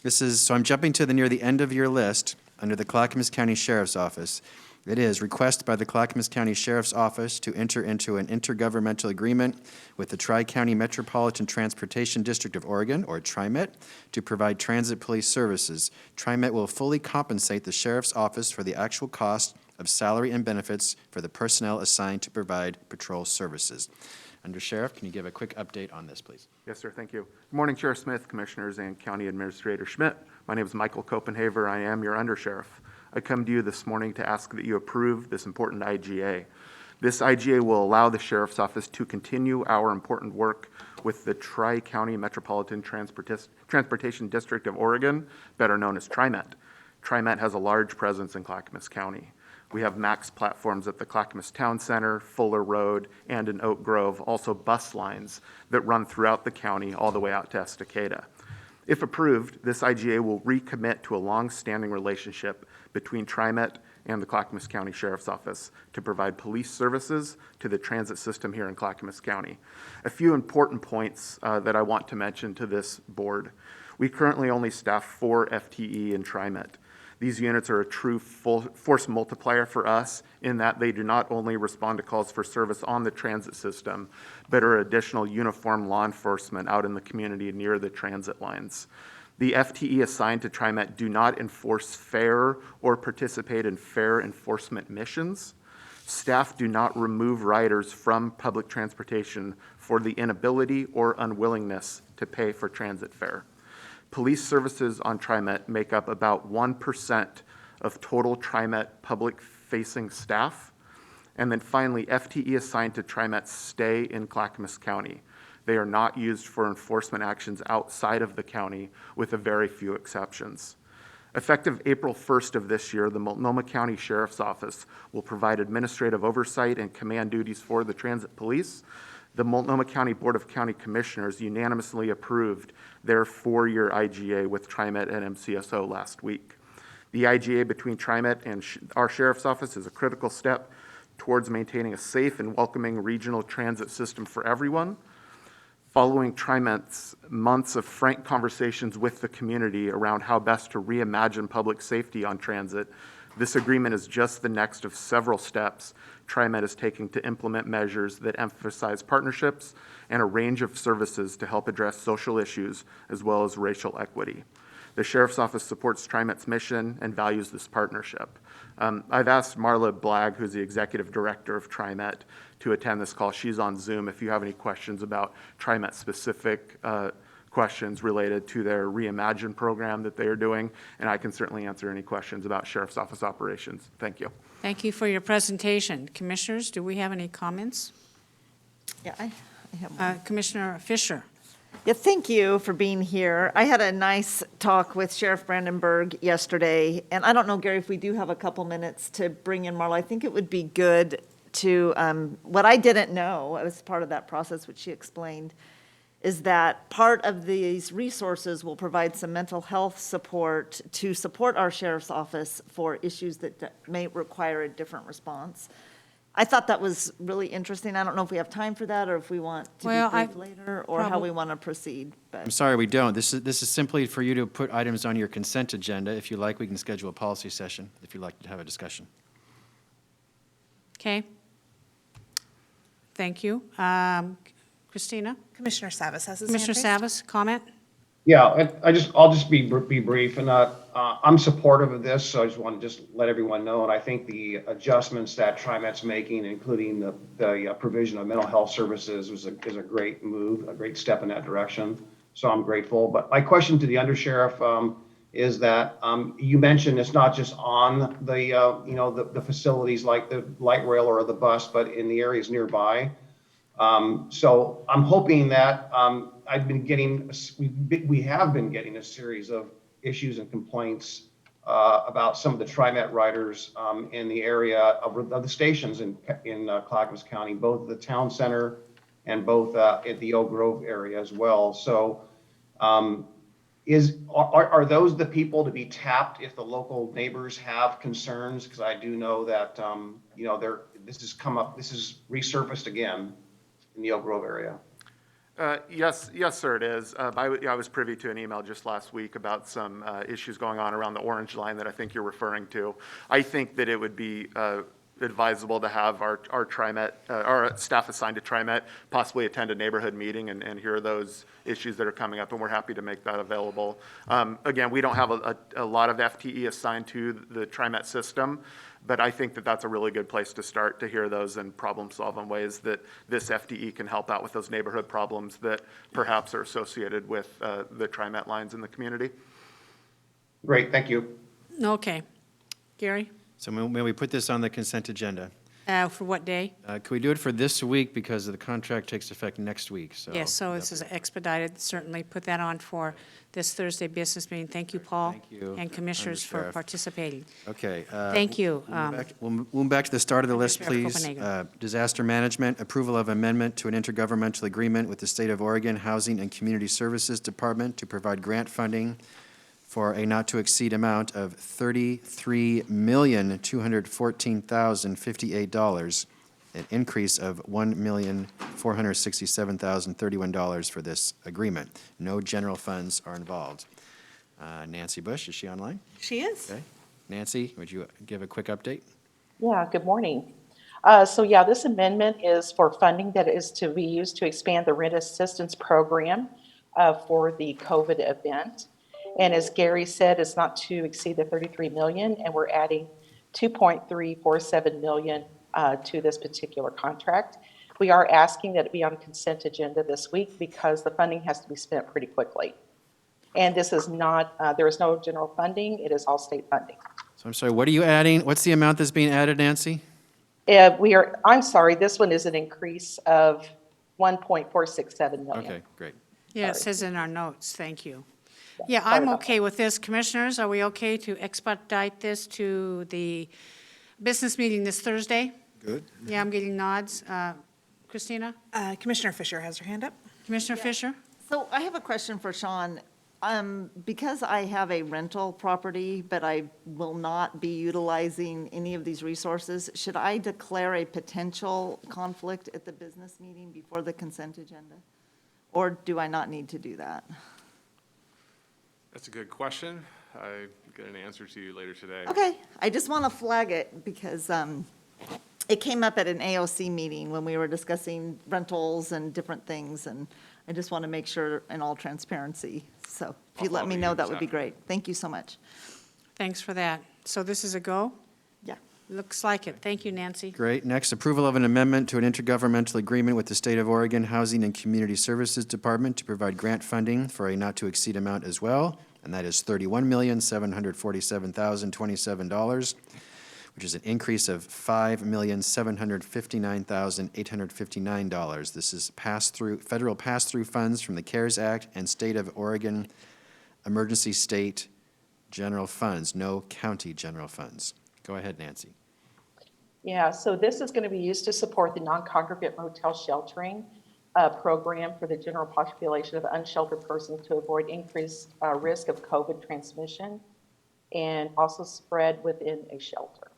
So I'm jumping to near the end of your list, under the Clackamas County Sheriff's Office. It is request by the Clackamas County Sheriff's Office to enter into an intergovernmental agreement with the Tri-County Metropolitan Transportation District of Oregon, or TriMet, to provide transit police services. TriMet will fully compensate the Sheriff's Office for the actual cost of salary and benefits for the personnel assigned to provide patrol services. Under Sheriff, can you give a quick update on this, please? Yes, sir. Thank you. Good morning, Chair Smith, Commissioners, and County Administrator Schmidt. My name is Michael Copenhaver. I am your Under Sheriff. I come to you this morning to ask that you approve this important IGA. This IGA will allow the Sheriff's Office to continue our important work with the Tri-County Metropolitan Transportation District of Oregon, better known as TriMet. TriMet has a large presence in Clackamas County. We have MAX platforms at the Clackamas Town Center, Fuller Road, and in Oak Grove, also bus lines that run throughout the county all the way out to Estacada. If approved, this IGA will recommit to a long-standing relationship between TriMet and the Clackamas County Sheriff's Office to provide police services to the transit system here in Clackamas County. A few important points that I want to mention to this board. We currently only staff 4 FTE in TriMet. These units are a true force multiplier for us in that they do not only respond to calls for service on the transit system, but are additional uniformed law enforcement out in the community near the transit lines. The FTE assigned to TriMet do not enforce fare or participate in fare enforcement missions. Staff do not remove riders from public transportation for the inability or unwillingness to pay for transit fare. Police services on TriMet make up about 1% of total TriMet public-facing staff. And then finally, FTE assigned to TriMet stay in Clackamas County. They are not used for enforcement actions outside of the county, with a very few exceptions. Effective April 1st of this year, the Multnomah County Sheriff's Office will provide administrative oversight and command duties for the transit police. The Multnomah County Board of County Commissioners unanimously approved their 4-year IGA with TriMet and MCSO last week. The IGA between TriMet and our Sheriff's Office is a critical step towards maintaining a safe and welcoming regional transit system for everyone. Following TriMet's months of frank conversations with the community around how best to reimagine public safety on transit, this agreement is just the next of several steps TriMet is taking to implement measures that emphasize partnerships and a range of services to help address social issues as well as racial equity. The Sheriff's Office supports TriMet's mission and values this partnership. I've asked Marla Blagg, who's the Executive Director of TriMet, to attend this call. She's on Zoom. If you have any questions about TriMet-specific questions related to their Reimagine program that they are doing, and I can certainly answer any questions about Sheriff's Office operations. Thank you. Thank you for your presentation. Commissioners, do we have any comments? Yeah, I have one. Commissioner Fisher. Yeah, thank you for being here. I had a nice talk with Sheriff Brandenburg yesterday, and I don't know, Gary, if we do have a couple minutes to bring in Marla, I think it would be good to, what I didn't know, as part of that process, which she explained, is that part of these resources will provide some mental health support to support our sheriff's office for issues that may require a different response. I thought that was really interesting. I don't know if we have time for that, or if we want to debrief later, or how we want to proceed. I'm sorry, we don't. This is simply for you to put items on your consent agenda. If you like, we can schedule a policy session if you'd like to have a discussion. Okay. Thank you. Christina? Commissioner Savas has his hand Commissioner raised. Savas, comment? Yeah, I'll just be brief, and I'm supportive of this, so I just want to let everyone know, and I think the adjustments that TriMet's making, including the provision of mental health services, is a great move, a great step in that direction. So I'm grateful. But my question to the undersheriff is that you mentioned it's not just on the facilities like the light rail or the bus, but in the areas nearby. So I'm hoping that we have been getting a series of issues and complaints about some of the TriMet riders in the area of the stations in Clackamas County, both the town center and both at the Oak Grove area as well. So are those the people to be tapped if the local neighbors have concerns? Because I do know that this has resurfaced again in the Oak Grove area. Yes, sir, it is. I was privy to an email just last week about some issues going on around the Orange Line that I think you're referring to. I think that it would be advisable to have our TriMet, our staff assigned to TriMet, possibly attend a neighborhood meeting and hear those issues that are coming up, and we're happy to make that available. Again, we don't have a lot of FTE assigned to the TriMet system, but I think that that's a really good place to start, to hear those and problem solve in ways that this FTE can help out with those neighborhood problems that perhaps are associated with the TriMet lines in the community. Great, thank you. Okay. Gary? So may we put this on the consent agenda? For what day? Can we do it for this week because the contract takes effect next week, so. Yes, so this is expedited, certainly put that on for this Thursday business meeting. Thank you, Paul. Thank you, And commissioners for Undersheriff. participating. Okay. Thank you. We'll move back to the start of the list, Undersheriff please. Copenhagen. Disaster management, approval of amendment to an intergovernmental agreement with the State of Oregon Housing and Community Services Department to provide grant funding for a not-to-exceed amount of $33,214,058, an increase of $1,467,031 for this agreement. No general funds are involved. Nancy Bush, is she online? She is. Okay. Nancy, would you give a quick update? Yeah, good morning. This amendment is for funding that is to be used to expand the rent assistance program for the COVID event. And as Gary said, it's not to exceed the 33 million, and we're adding 2.347 million to this particular contract. We are asking that it be on a consent agenda this week because the funding has to be spent pretty quickly. And this is not, there is no general funding, it is all state funding. So I'm sorry, what are you adding? What's the amount that's being added, Nancy? I'm sorry, this one is an increase of 1.467 million. Okay, great. Yeah, it Sorry. says in our notes, thank you. Yeah, Sorry I'm about okay with this. Commissioners, are we okay to expedite this to the business meeting this Thursday? Good. Yeah, I'm getting nods. Christina? Commissioner Fisher has her hand up. Commissioner Fisher? So I have a question for Sean. Because I have a rental property, but I will not be utilizing any of these resources, should I declare a potential conflict at the business meeting before the consent agenda? Or do I not need to do that? That's a good question. I'll get an answer to you later today. Okay, I just want to flag it because it came up at an AOC meeting when we were discussing rentals and different things, and I just want to make sure in all transparency. So if you I'll let me follow know, you that this would be afternoon. great. Thank you so much. Thanks for that. So this is a go? Yeah. Looks like it. Thank you, Nancy. Great. Next, approval of an amendment to an intergovernmental agreement with the State of Oregon Housing and Community Services Department to provide grant funding for a not-to-exceed amount as well, and that is $31,747,027, which is an increase of $5,759,859. This is federal pass-through funds from the CARES Act and State of Oregon Emergency State General Funds, no county general funds. Go ahead, Nancy. Yeah, so this is going to be used to support the non-congregate motel sheltering program for the general population of unsheltered persons to avoid increased risk of COVID transmission and also spread within a shelter.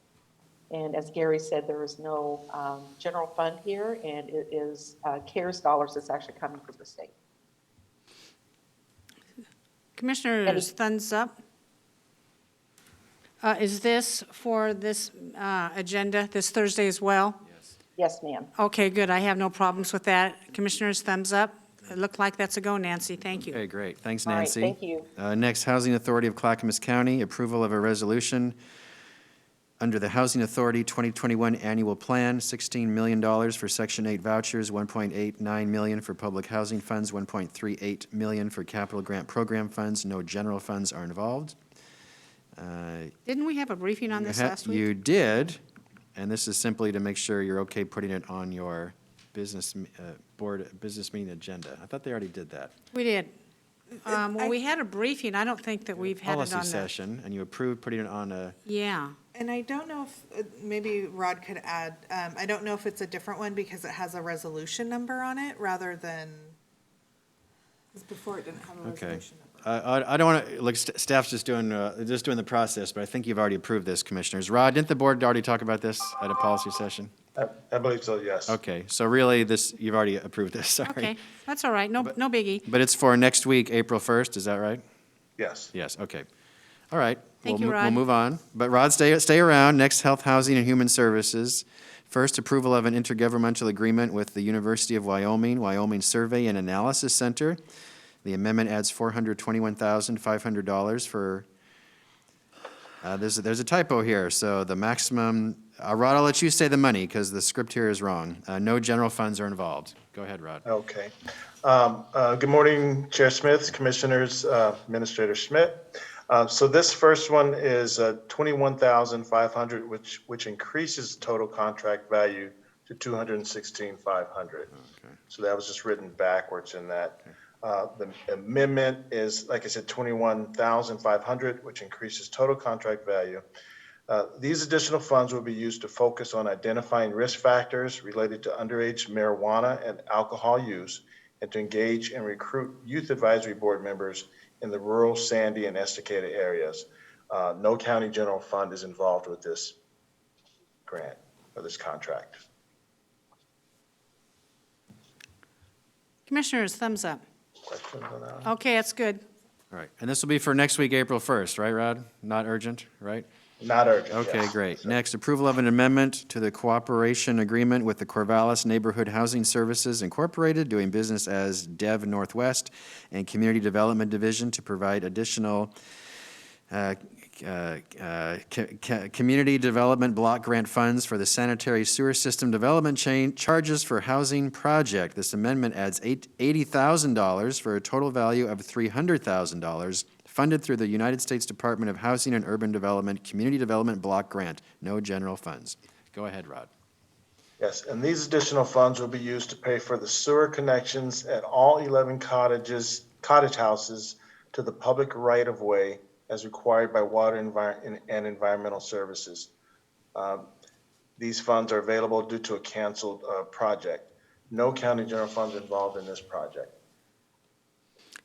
And as Gary said, there is no general fund here, and it is CARES dollars that's actually coming from the state. Commissioners, thumbs up? Is this for this agenda, this Thursday as well? Yes, ma'am. Okay, good. I have no problems with that. Commissioners, thumbs up? It looked like that's a go, Nancy. Thank you. Okay, great. Thanks, All right, Nancy. thank you. Next, Housing Authority of Clackamas County, approval of a resolution under the Housing Authority 2021 Annual Plan, $16 million for Section 8 vouchers, $1.89 million for public housing funds, $1.38 million for capital grant program funds. No general funds are involved. Didn't we have a briefing on this last week? You did, and this is simply to make sure you're okay putting it on your business meeting agenda. I thought they already did that. We did. Well, we had a briefing. I don't think that we've had it Policy on the. session, and you approved putting it on a, Yeah. And I don't know if, maybe Rod could add, I don't know if it's a different one because it has a resolution number on it rather than, because before it didn't have a okay. resolution number. I don't want to, look, staff's just doing the process, but I think you've already approved this, Commissioners. Rod, didn't the board already talk about this at a policy session? I believe so, yes. Okay, so really, you've already approved this, sorry. Okay, that's all right. No biggie. But it's for next week, April 1st, is that right? Yes. Yes, okay. All right. Thank We'll you, Rod. We'll move on. But Rod, stay around. Next, Health, Housing, and Human Services. First, approval of an intergovernmental agreement with the University of Wyoming Survey and Analysis Center. The amendment adds $421,500 for, there's a typo here, so the maximum, Rod, I'll let you say the money, because the script here is wrong. No general funds are involved. Go ahead, Rod. Okay. Good morning, Chair Smith, Commissioners, Administrator Schmidt. So this first one is 21,500, which increases total contract value to 216,500. So that was just written backwards in that. The amendment is, like I said, 21,500, which increases total contract value. These additional funds will be used to focus on identifying risk factors related to underage marijuana and alcohol use, and to engage and recruit youth advisory board members in the rural, Sandy, and Estacada areas. No county general fund is involved with this grant or this contract. Commissioners, thumbs up. Questions on that? Okay, that's good. All right, and this will be for next week, April 1st, right, Rod? Not urgent, right? Not urgent. Okay, yes. great. Next, approval of an amendment to the cooperation agreement with the Corvallis Neighborhood Housing Services Incorporated, doing business as Dev Northwest and Community Development Division, to provide additional community development block grant funds for the sanitary sewer system development chain charges for housing project. This amendment adds $80,000 for a total value of $300,000, funded through the United States Department of Housing and Urban Development Community Development Block Grant. No general funds. Go ahead, Rod. Yes, and these additional funds will be used to pay for the sewer connections at all 11 cottage houses to the public right-of-way as required by Water and Environmental Services. These funds are available due to a canceled project. No county general funds involved in this project.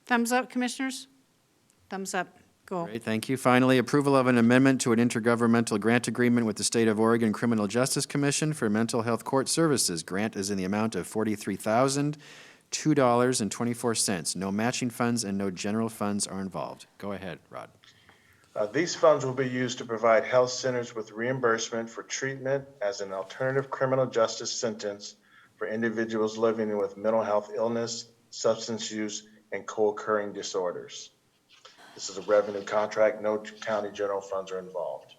Thumbs up, commissioners? Thumbs up. Go. Great, thank you. Finally, approval of an amendment to an intergovernmental grant agreement with the State of Oregon Criminal Justice Commission for mental health court services. Grant is in the amount of $43,002.24. No matching funds and no general funds are involved. Go ahead, Rod. These funds will be used to provide health centers with reimbursement for treatment as an alternative criminal justice sentence for individuals living with mental health illness, substance use, and co-occurring disorders. This is a revenue contract. No county general funds are involved.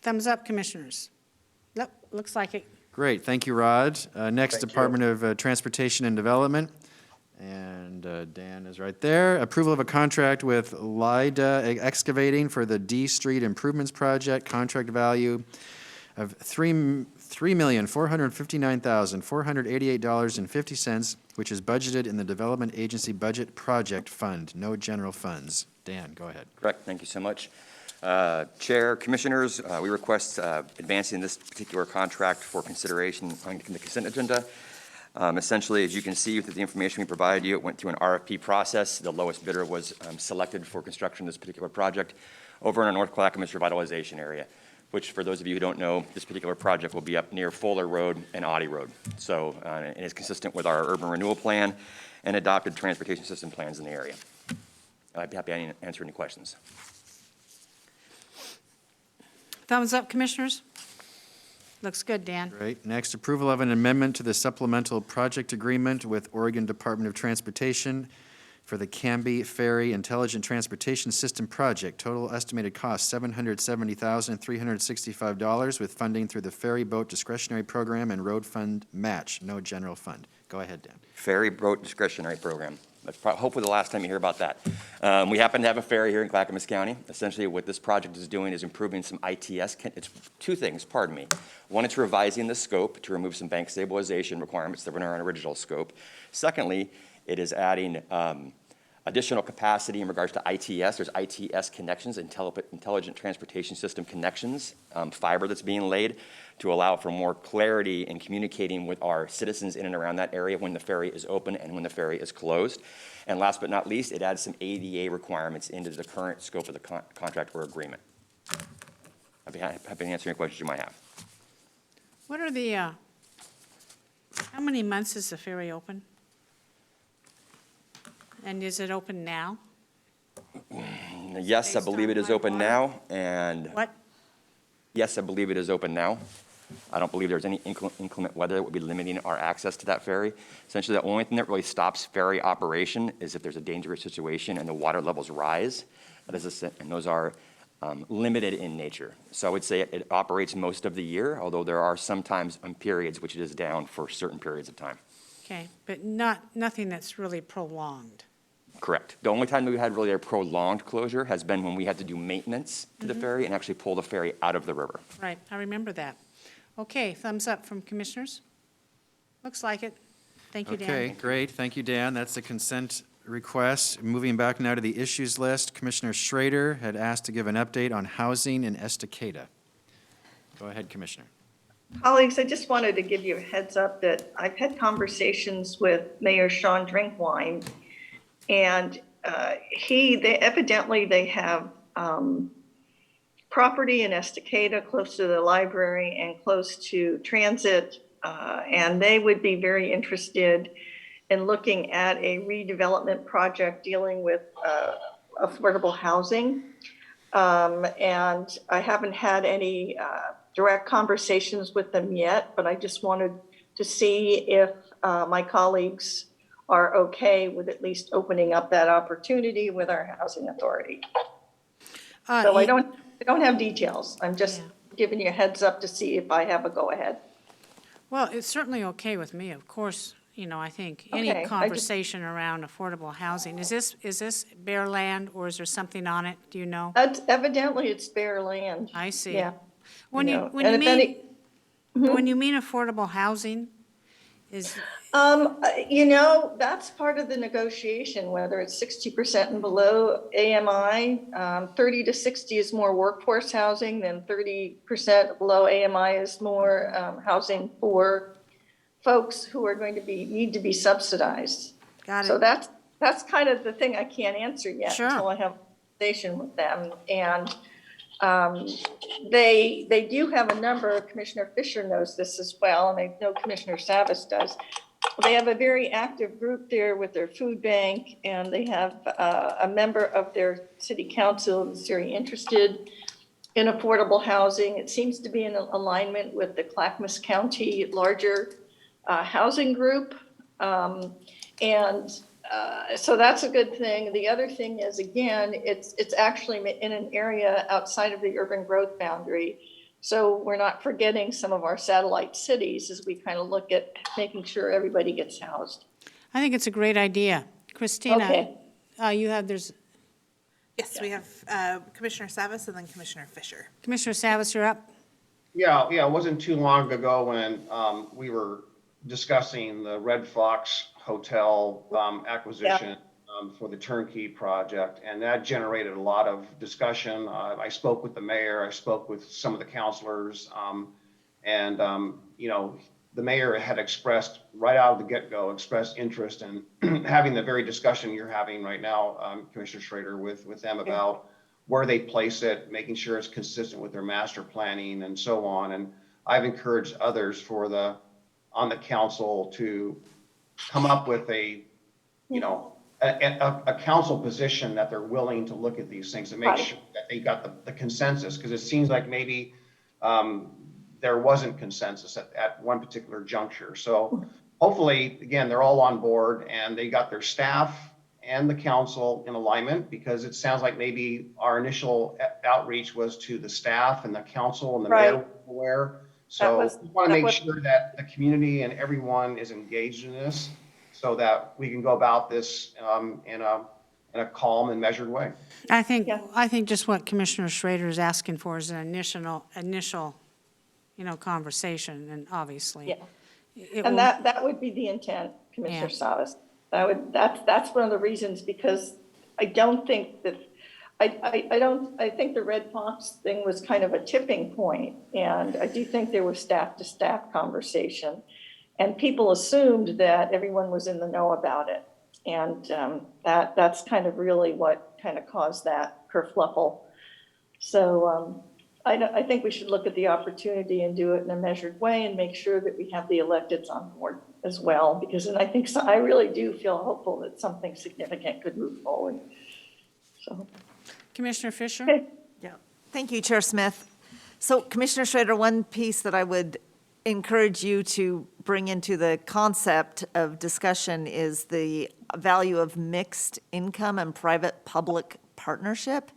Thumbs up, commissioners. Nope, looks like it. Great, thank you, Rod. Next, Thank you. Department of Transportation and Development. And Dan is right there. Approval of a contract with lida excavating for the D Street Improvements Project. Contract value of $3,459,488.50, which is budgeted in the Development Agency Budget Project Fund. No general funds. Dan, go ahead. Correct, thank you so much. Chair, Commissioners, we request advancing this particular contract for consideration on the consent agenda. Essentially, as you can see with the information we provided you, it went through an RFP process. The lowest bidder was selected for construction of this particular project over in our North Clackamas revitalization area, which, for those of you who don't know, this particular project will be up near Fuller Road and Audie Road. So it is consistent with our urban renewal plan and adopted transportation system plans in the area. I'd be happy to answer any questions. Thumbs up, commissioners? Looks good, Dan. Great. Next, approval of an amendment to the supplemental project agreement with Oregon Department of Transportation for the Canby Ferry Intelligent Transportation System Project. Total estimated cost, $770,365, with funding through the Ferry Boat Discretionary Program and Road Fund Match. No general fund. Go ahead, Dan. Ferry Boat Discretionary Program. That's hopefully the last time you hear about that. We happen to have a ferry here in Clackamas County. Essentially, what this project is doing is improving some ITS. It's two things, pardon me. One, it's revising the scope to remove some bank stabilization requirements that were in our original scope. Secondly, it is adding additional capacity in regards to ITS. There's ITS connections, Intelligent Transportation System connections, fiber that's being laid to allow for more clarity in communicating with our citizens in and around that area when the ferry is open and when the ferry is closed. And last but not least, it adds some ADA requirements into the current scope of the contract or agreement. I'd be happy to answer any questions you might have. What are the, how many months is the ferry open? And is it open now? Yes, I Based believe on it is high open water? now, and What? yes, I believe it is open now. I don't believe there's any inclement weather that would be limiting our access to that ferry. Essentially, the only thing that really stops ferry operation is if there's a dangerous situation and the water levels rise. And those are limited in nature. So I would say it operates most of the year, although there are sometimes periods which it is down for certain periods of time. Okay, but nothing that's really prolonged. Correct. The only time that we had really a prolonged closure has been when we had to do maintenance to the ferry and actually pull the ferry out of the river. Right, I remember that. Okay, thumbs up from commissioners? Looks like it. Thank you, Dan. Okay, great. Thank you, Dan. That's the consent request. Moving back now to the issues list, Commissioner Schrader had asked to give an update on housing in Estacada. Go ahead, Commissioner. Colleagues, I just wanted to give you a heads up that I've had conversations with Mayor Sean Drinkwine, and they have property in Estacada close to the library and close to transit, and they would be very interested in looking at a redevelopment project dealing with affordable housing. And I haven't had any direct conversations with them yet, but I just wanted to see if my colleagues are okay with at least opening up that opportunity with our housing authority. So I don't have details. I'm just giving you a heads up to see if I have a go-ahead. Well, it's certainly okay with me, of course. I think any conversation around affordable housing, is this bare land or is there something on it? Do you know? Evidently, it's bare land. I see. Yeah. When you mean affordable housing, is that's part of the negotiation, whether it's 60% and below AMI. 30 to 60 is more workforce housing, then 30% below AMI is more housing for folks who are going to need to be subsidized. Got it. So that's kind of the thing I can't answer yet until I have a conversation with them. And they do have a number, Commissioner Fisher knows this as well, and I know Commissioner Savas does. They have a very active group there with their food bank, and they have a member of their city council that's very interested in affordable housing. It seems to be in alignment with the Clackamas County larger housing group. So that's a good thing. The other thing is, again, it's actually in an area outside of the urban growth boundary. So we're not forgetting some of our satellite cities as we kind of look at making sure everybody gets housed. I think it's a great idea. Christina, Okay. Yes, we have Commissioner Savas and then Commissioner Fisher. Commissioner Savas, you're up. Yeah, it wasn't too long ago when we were discussing the Red Fox Hotel acquisition for the turnkey project, and that generated a lot of discussion. I spoke with the mayor, I spoke with some of the councilors, and the mayor had expressed right out of the get-go, expressed interest in having the very discussion you're having right now, Commissioner Schrader, with them about where they place it, making sure it's consistent with their master planning and so on. And I've encouraged others on the council to come up with a council position that they're willing to look at these things and make sure that they got the consensus, because it seems like maybe there wasn't consensus at one particular juncture. So hopefully, again, they're all on board and they got their staff and the council in alignment, because it sounds like maybe our initial outreach was to the staff and the council and the mayor were aware. So we want to make sure that the community and everyone is engaged in this so that we can go about this in a calm and measured way. I think just what Commissioner Schrader is asking for is an initial conversation, and obviously. Yeah. And that would be the intent, Commissioner Savas. That's one of the reasons, because I don't think that I think the Red Fox thing was kind of a tipping point, and I do think there was staff-to-staff conversation, and people assumed that everyone was in the know about it, and that's kind of really what kind of caused that kerfluffle. So I think we should look at the opportunity and do it in a measured way and make sure that we have the electeds on board as well, because I really do feel hopeful that something significant could move forward. So. Commissioner Fisher? Okay. Yeah. Thank you, Chair Smith. So Commissioner Schrader, one piece that I would encourage you to bring into the concept of discussion is the value of mixed income and private-public partnership,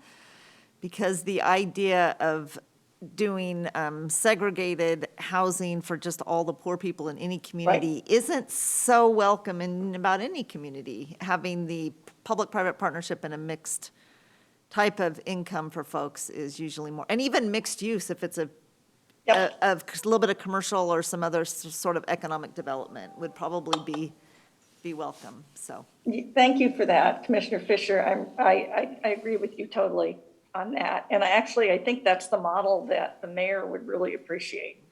because the idea of doing segregated housing for just all the poor people in any community isn't so welcome in about any community. Having the public-private partnership and a mixed type of income for folks is usually more, and even mixed use if it's a little bit of commercial or some other sort of economic development would probably be welcome, so. Thank you for that, Commissioner Fisher. I agree with you totally on that. And I think that's the model that the mayor would really appreciate.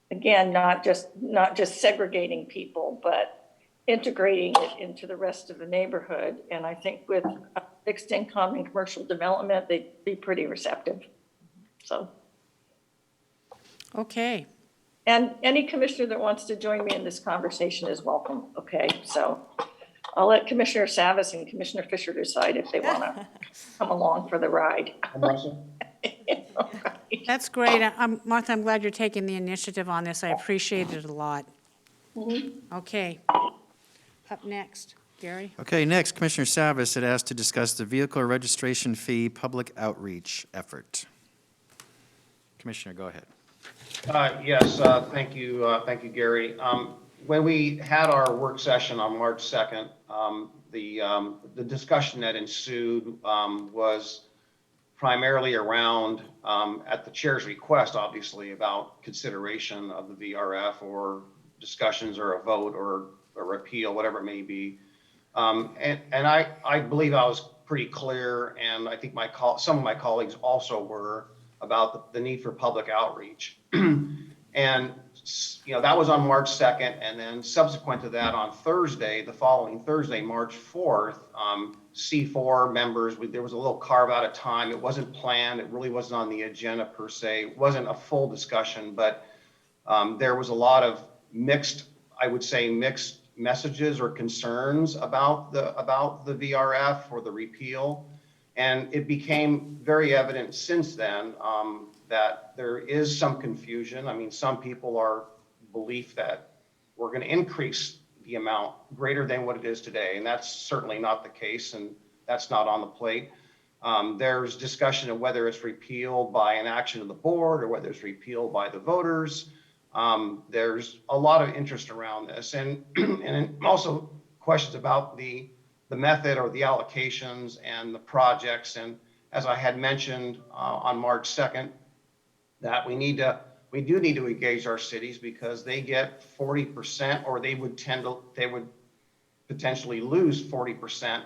Again, not just segregating people, but integrating it into the rest of the neighborhood. And I think with fixed income and commercial development, they'd be pretty receptive. So. Okay. And any commissioner that wants to join me in this conversation is welcome, okay? So I'll let Commissioner Savas and Commissioner Fisher decide if they want to come along for the ride. That's great. Martha, I'm glad you're taking the initiative on this. I appreciate it a lot. Okay. Up next, Gary. Okay, next, Commissioner Savas had asked to discuss the vehicle registration fee public outreach effort. Commissioner, go ahead. Yes, thank you, Gary. When we had our work session on March 2nd, the discussion that ensued was primarily around, at the chair's request, obviously, about consideration of the VRF or discussions or a vote or a repeal, whatever it may be. And I believe I was pretty clear, and I think some of my colleagues also were, about the need for public outreach. And, that was on March 2nd, and then subsequent to that, on Thursday, the following Thursday, March 4th, C4 members, there was a little carve out of time. It wasn't planned. It really wasn't on the agenda per se. It wasn't a full discussion, but there was a lot of mixed messages or concerns about the VRF or the repeal. And it became very evident since then that there is some confusion. I mean, some people are belief that we're going to increase the amount greater than what it is today. And that's certainly not the case, and that's not on the plate. There's discussion of whether it's repealed by an action of the board or whether it's repealed by the voters. There's a lot of interest around this, and also questions about the method or the allocations and the projects. And as I had mentioned on March 2nd, that we do need to engage our cities because they get 40%, or they would potentially lose 40%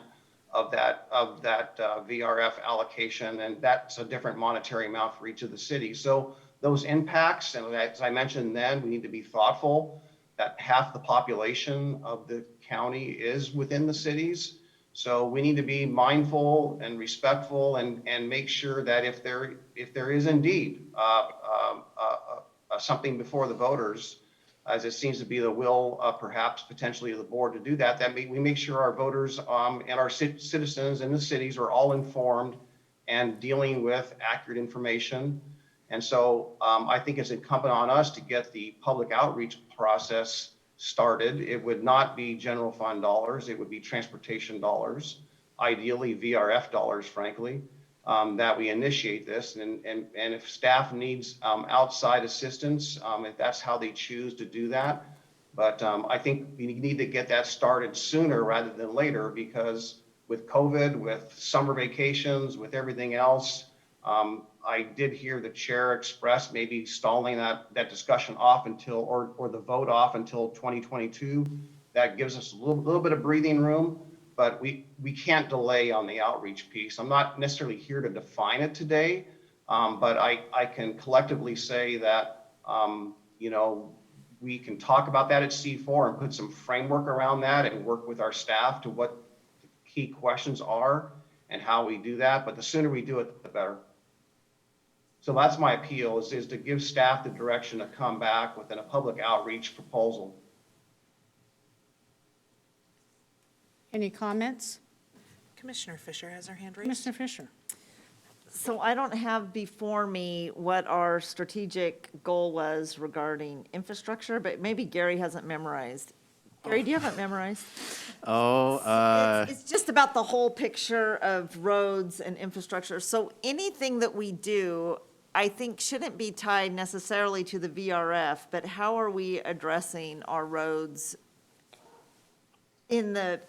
of that VRF allocation, and that's a different monetary amount for each of the cities. So those impacts, and as I mentioned then, we need to be thoughtful that half the population of the county is within the cities. So we need to be mindful and respectful and make sure that if there is indeed something before the voters, as it seems to be the will perhaps potentially of the board to do that, we make sure our voters and our citizens in the cities are all informed and dealing with accurate information. And so I think it's incumbent on us to get the public outreach process started. It would not be general fund dollars. It would be transportation dollars, ideally VRF dollars, frankly, that we initiate this. And if staff needs outside assistance, if that's how they choose to do that. But I think we need to get that started sooner rather than later, because with COVID, with summer vacations, with everything else, I did hear the chair express maybe stalling that discussion off until, or the vote off until 2022. That gives us a little bit of breathing room, but we can't delay on the outreach piece. I'm not necessarily here to define it today, but I can collectively say that, we can talk about that at C4 and put some framework around that and work with our staff to what the key questions are and how we do that. But the sooner we do it, the better. So that's my appeal, is to give staff the direction to come back within a public outreach proposal. Any comments? Commissioner Fisher has her hand raised. Commissioner Fisher. So I don't have before me what our strategic goal was regarding infrastructure, but maybe Gary hasn't memorized. Gary, do you have it memorized? It's just about the whole picture of roads and infrastructure. So anything that we do, I think, shouldn't be tied necessarily to the VRF, but how are we addressing our roads in the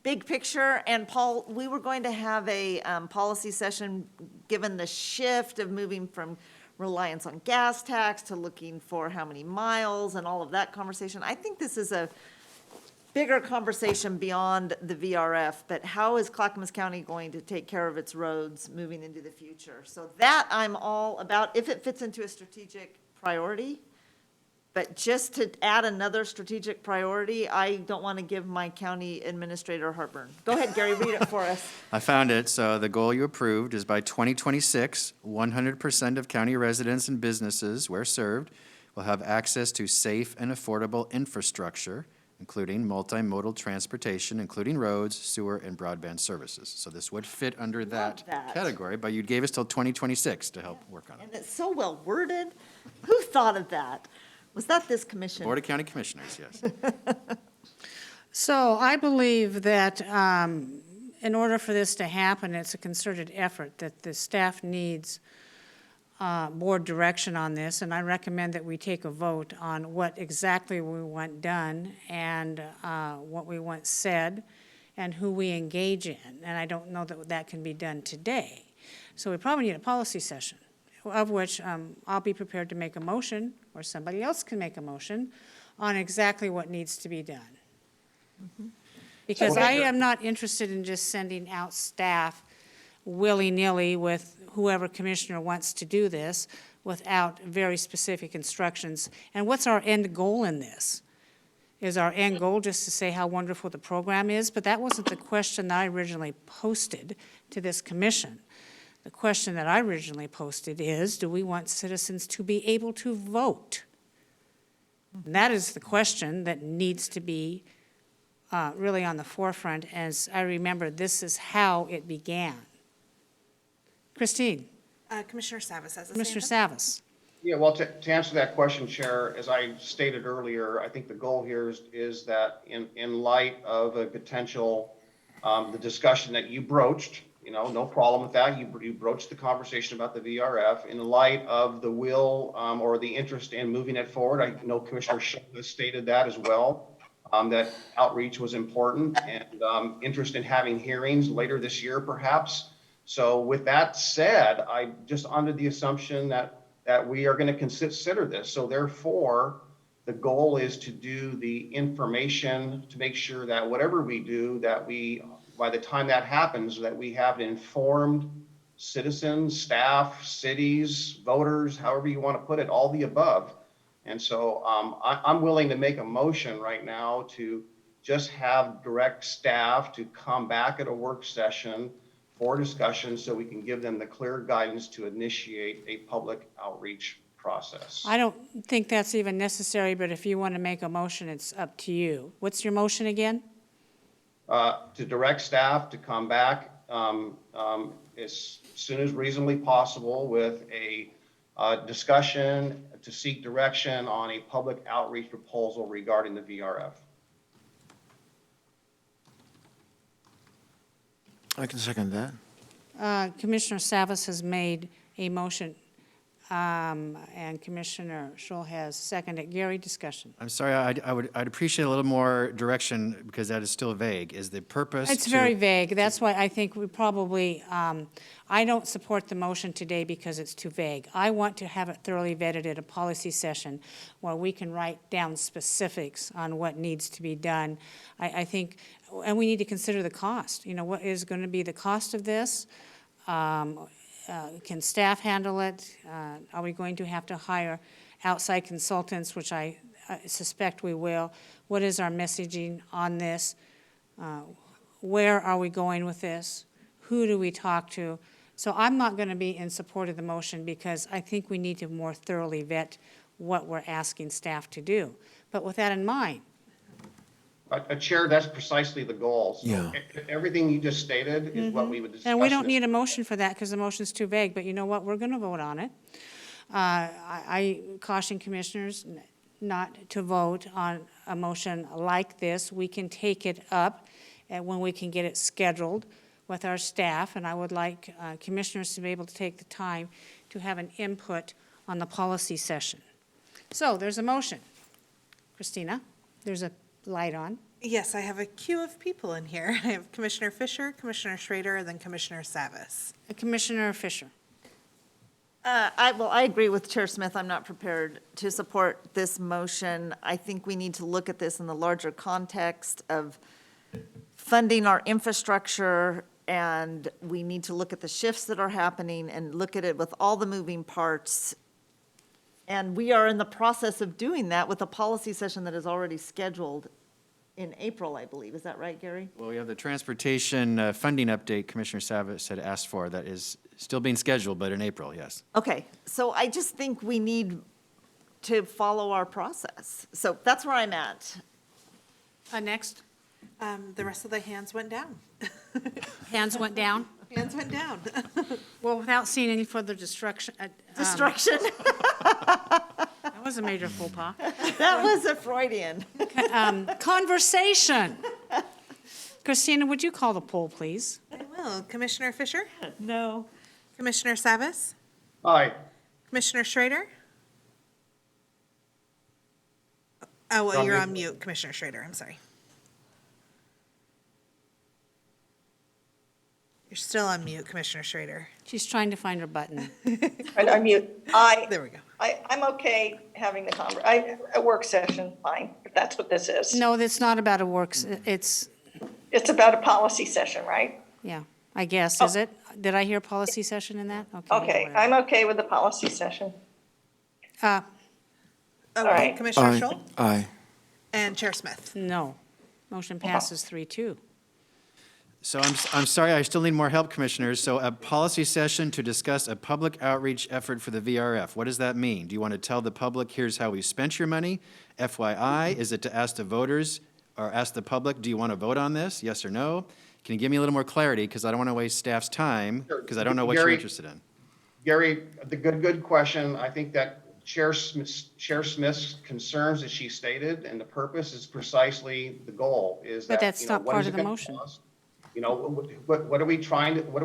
big picture, and Paul, we were going to have a policy session, given the shift of moving from reliance on gas tax to looking for how many miles and all of that conversation. I think this is a bigger conversation beyond the VRF, but how is Clackamas County going to take care of its roads moving into the future? So that I'm all about, if it fits into a strategic priority. But just to add another strategic priority, I don't want to give my county administrator heartburn. Go ahead, Gary, read it for us. I found it. So the goal you approved is by 2026, 100% of county residents and businesses, where served, will have access to safe and affordable infrastructure, including multimodal transportation, including roads, sewer, and broadband services. So this would fit under that category, but you gave us till 2026 to help work on it. And it's so well worded. Who thought of that? Was that this commission? Board of County Commissioners, yes. So I believe that in order for this to happen, it's a concerted effort, that the staff needs board direction on this, and I recommend that we take a vote on what exactly we want done and what we want said and who we engage in. And I don't know that that can be done today. So we probably need a policy session, of which I'll be prepared to make a motion, or somebody else can make a motion, on exactly what needs to be done. Because I am not interested in just sending out staff willy-nilly with whoever commissioner wants to do this without very specific instructions. And what's our end goal in this? Is our end goal just to say how wonderful the program is? But that wasn't the question that I originally posted to this commission. The question that I originally posted is, do we want citizens to be able to vote? And that is the question that needs to be really on the forefront. As I remember, this is how it began. Christine. Commissioner Savas has a Mr. hand up. Savas. Yeah, well, to answer that question, Chair, as I stated earlier, I think the goal here is that in light of a potential, the discussion that you broached, no problem with that. You broached the conversation about the VRF in light of the will or the interest in moving it forward. I know Commissioner Shaw has stated that as well, that outreach was important and interest in having hearings later this year, perhaps. So with that said, I just under the assumption that we are going to consider this. So therefore, the goal is to do the information to make sure that whatever we do, that we, by the time that happens, that we have informed citizens, staff, cities, voters, however you want to put it, all the above. And so I'm willing to make a motion right now to just have direct staff to come back at a work session for discussion so we can give them the clear guidance to initiate a public outreach process. I don't think that's even necessary, but if you want to make a motion, it's up to you. What's your motion again? To direct staff to come back as soon as reasonably possible with a discussion to seek direction on a public outreach proposal regarding the VRF. I can second that. Commissioner Savas has made a motion, and Commissioner Schull has seconded. Gary, discussion. I'm sorry, I'd appreciate a little more direction because that is still vague. Is the purpose It's to- very vague. That's why I think we probably, I don't support the motion today because it's too vague. I want to have it thoroughly vetted at a policy session where we can write down specifics on what needs to be done. I think, and we need to consider the cost. What is going to be the cost of this? Can staff handle it? Are we going to have to hire outside consultants, which I suspect we will? What is our messaging on this? Where are we going with this? Who do we talk to? So I'm not going to be in support of the motion because I think we need to more thoroughly vet what we're asking staff to do. But with that in mind, Chair, that's precisely the goal. So Yeah. everything you just stated is what we would discuss. and we don't in this- need a motion for that because the motion's too vague, but you know what? We're going to vote on it. I caution commissioners not to vote on a motion like this. We can take it up when we can get it scheduled with our staff, and I would like commissioners to be able to take the time to have an input on the policy session. So there's a motion. Christina, there's a light on. Yes, I have a queue of people in here. I have Commissioner Fisher, Commissioner Schrader, and then Commissioner Savas. Commissioner Fisher. I agree with Chair Smith. I'm not prepared to support this motion. I think we need to look at this in the larger context of funding our infrastructure, and we need to look at the shifts that are happening and look at it with all the moving parts. And we are in the process of doing that with a policy session that is already scheduled in April, I believe. Is that right, Gary? Well, we have the transportation funding update Commissioner Savas had asked for that is still being scheduled, but in April, yes. Okay, so I just think we need to follow our process. So that's where I'm at. Next. The rest of the hands went down. Hands went down. Hands went down. Well, without seeing any further destruction. Destruction. That was a major faux pas. That was a Freudian. Conversation. Christina, would you call the poll, please? I will. Commissioner Fisher? No. Commissioner Savas? Aye. Commissioner Schrader? Oh, well, On you're mute. on mute, Commissioner Schrader. I'm sorry. You're still on mute, Commissioner Schrader. She's trying to find her button. And unmute. There we go. I'm okay having the a work session, fine, if that's what this is. No, that's not about a works, it's, It's about a policy session, right? yeah, I guess, is it? Did I hear policy session in that? Okay, whatever. I'm okay with the policy session. Uh, Oh, right. Commissioner Schultz? Aye. And Chair Smith? no. Motion passes 3-2. So I'm sorry, I still need more help, Commissioners. So a policy session to discuss a public outreach effort for the VRF. What does that mean? Do you want to tell the public, here's how we spent your money? FYI, is it to ask the voters or ask the public, do you want to vote on this? Yes or no? Can you give me a little more clarity? Because I don't want to waste staff's time, because I don't know what you're Gary- interested in. Gary, the good question. I think that Chair Smith's concerns that she stated, and the purpose is precisely the goal, is that. But that's you know, not what part is of it the gonna motion. cost? You know, what are we trying to, what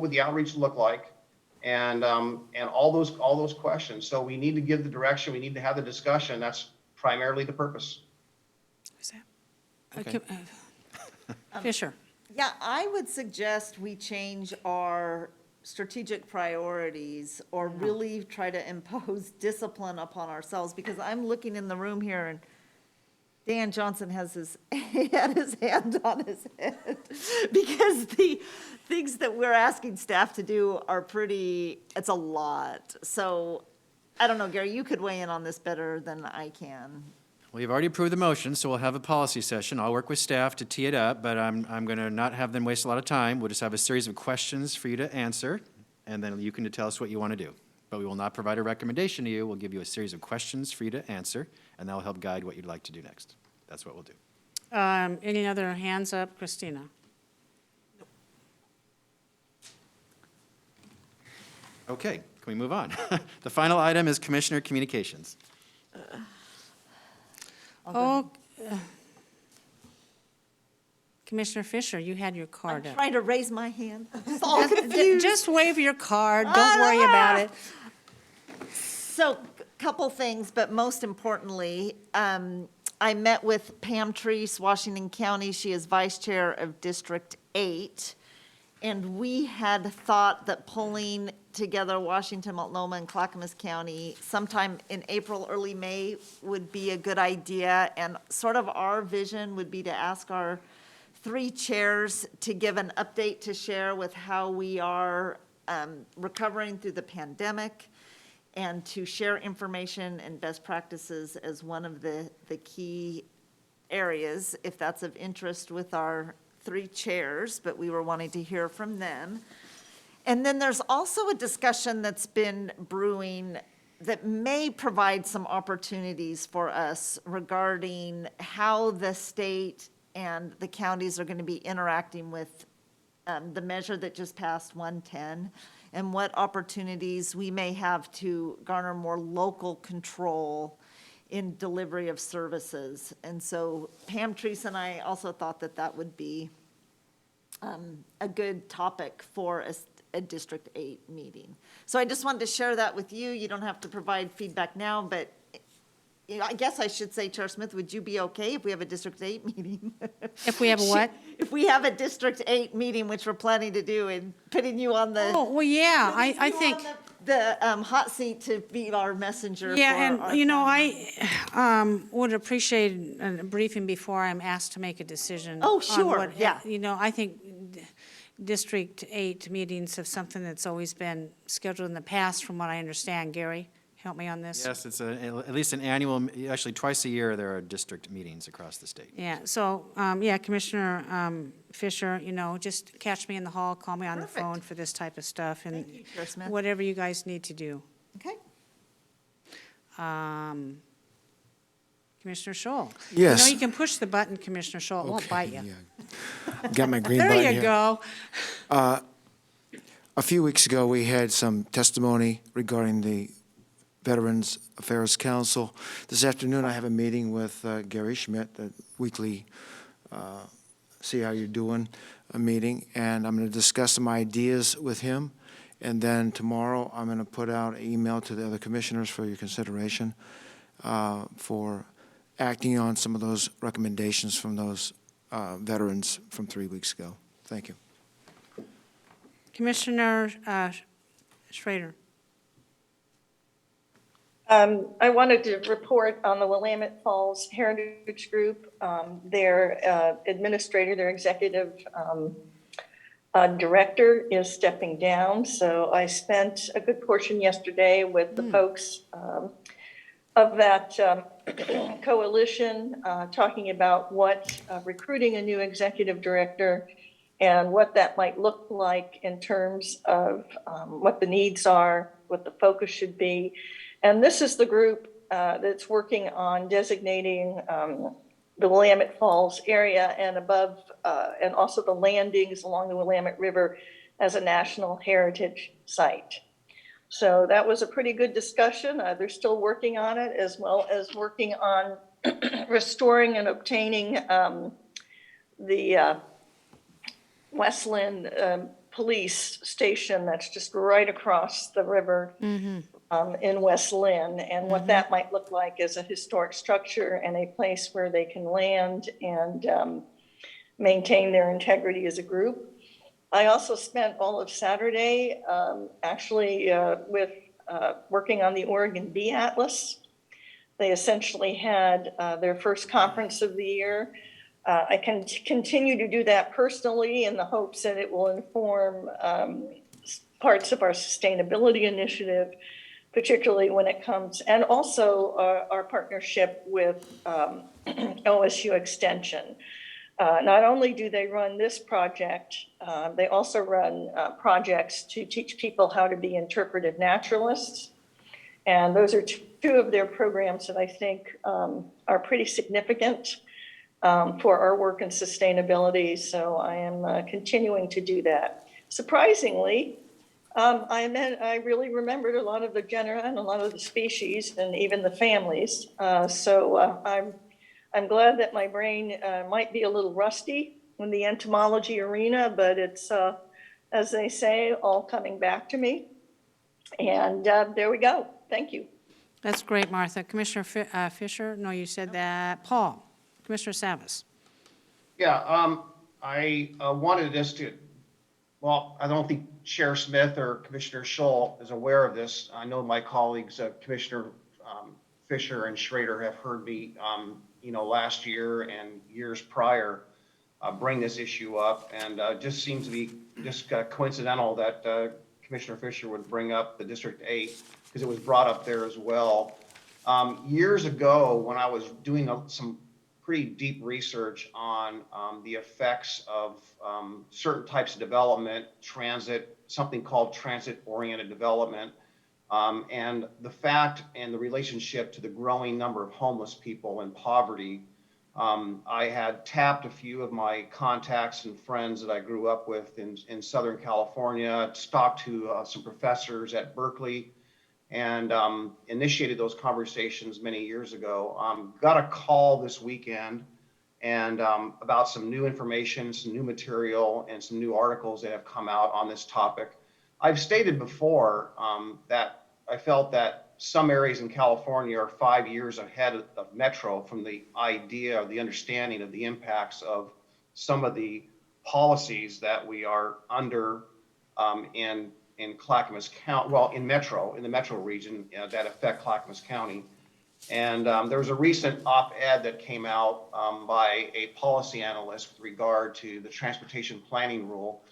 would the outreach look like? And all those questions. So we need to give the direction, we need to have the discussion. That's primarily the purpose. Who's that? Fisher. Yeah, I would suggest we change our strategic priorities or really try to impose discipline upon ourselves, because I'm looking in the room here and Dan Johnson has had his hand on his head because the things that we're asking staff to do are it's a lot. So I don't know, Gary, you could weigh in on this better than I can. Well, you've already approved the motion, so we'll have a policy session. I'll work with staff to tee it up, but I'm going to not have them waste a lot of time. We'll just have a series of questions for you to answer, and then you can tell us what you want to do. But we will not provide a recommendation to you. We'll give you a series of questions for you to answer, and that will help guide what you'd like to do next. That's what we'll do. Any other hands up? Christina? Okay, can we move on? The final item is Commissioner Communications. Commissioner Fisher, you had your card I'm up. trying to raise my hand. I'm just all confused. Just wave your card, don't worry about it. So, couple things, but most importantly, I met with Pam Treese, Washington County. She is Vice Chair of District 8. And we had thought that pulling together Washington, Multnomah, and Clackamas County sometime in April, early May would be a good idea. And sort of our vision would be to ask our 3 chairs to give an update to share with how we are recovering through the pandemic, and to share information and best practices as one of the key areas, if that's of interest with our 3 chairs, but we were wanting to hear from them. And then there's also a discussion that's been brewing that may provide some opportunities for us regarding how the state and the counties are going to be interacting with the measure that just passed, 110, and what opportunities we may have to garner more local control in delivery of services. And so Pam Treese and I also thought that that would be a good topic for a District 8 meeting. So I just wanted to share that with you. You don't have to provide feedback now, but I guess I should say, Chair Smith, would you be okay if we have a District 8 meeting? If we have a what? If we have a District 8 meeting, which we're planning to do, and putting you on the. Oh, well, yeah, I putting you think. on The hot seat to be our messenger for Yeah, our and, you know, county. I would appreciate a briefing before I'm asked to make a decision. Oh, on sure, what- yeah. You know, I think District 8 meetings have something that's always been scheduled in the past, from what I understand. Gary, help me on this. Yes, it's at least an annual, actually twice a year, there are district meetings across the state. Yeah, so, yeah, Commissioner Fisher, you know, just catch me in the hall, call me on the Perfect. phone for this type of stuff, and Thank you, Chair Smith. whatever you guys need to do. Okay. Commissioner Scholl. Yes. You know, you can push the button, Commissioner Scholl, it won't bite you. Got my green button There here. you go. A few weeks ago, we had some testimony regarding the Veterans Affairs Council. This afternoon, I have a meeting with Gary Schmidt, the weekly see how you're doing meeting, and I'm going to discuss some ideas with him. And then tomorrow, I'm going to put out an email to the other commissioners for your consideration for acting on some of those recommendations from those veterans from 3 weeks ago. Thank you. Commissioner Schrader. I wanted to report on the Willamette Falls Heritage Group. Their administrator, their executive director is stepping down. So I spent a good portion yesterday with the folks of that coalition, talking about what recruiting a new executive director and what that might look like in terms of what the needs are, what the focus should be. And this is the group that's working on designating the Willamette Falls area and above, and also the landings along the Willamette River as a national heritage site. So that was a pretty good discussion. They're still working on it, as well as working on restoring and obtaining the Westland Police Station that's just right across the river in West Lynn, and what that might look like as a historic structure and a place where they can land and maintain their integrity as a group. I also spent all of Saturday with working on the Oregon Bee Atlas. They essentially had their first conference of the year. I can continue to do that personally in the hopes that it will inform parts of our sustainability initiative, particularly when it comes, and also our partnership with OSU Extension. Not only do they run this project, they also run projects to teach people how to be interpretive naturalists. And those are two of their programs that I think are pretty significant for our work in sustainability. So I am continuing to do that. Surprisingly, I really remembered a lot of the genera and a lot of the species and even the families. I'm glad that my brain might be a little rusty in the entomology arena, but it's, as they say, all coming back to me. And there we go. Thank you. That's great, Martha. Commissioner Fisher? No, you said that. Paul? Commissioner Savas? Yeah, I wanted this to, well, I don't think Chair Smith or Commissioner Scholl is aware of this. I know my colleagues, Commissioner Fisher and Schrader, have heard me, last year and years prior, bring this issue up, and just seems to be just coincidental that Commissioner Fisher would bring up the District 8 because it was brought up there as well. Years ago, when I was doing some pretty deep research on the effects of certain types of development, transit, something called transit-oriented development, and the fact and the relationship to the growing number of homeless people and poverty. I had tapped a few of my contacts and friends that I grew up with in Southern California, talked to some professors at Berkeley, and initiated those conversations many years ago. Got a call this weekend and about some new information, some new material, and some new articles that have come out on this topic. I've stated before that I felt that some areas in California are 5 years ahead of Metro from the idea or the understanding of the impacts of some of the policies that we are under in Clackamas County, well, in the Metro region that affect Clackamas County. And there was a recent op-ed that came out by a policy analyst with regard to the transportation planning rule.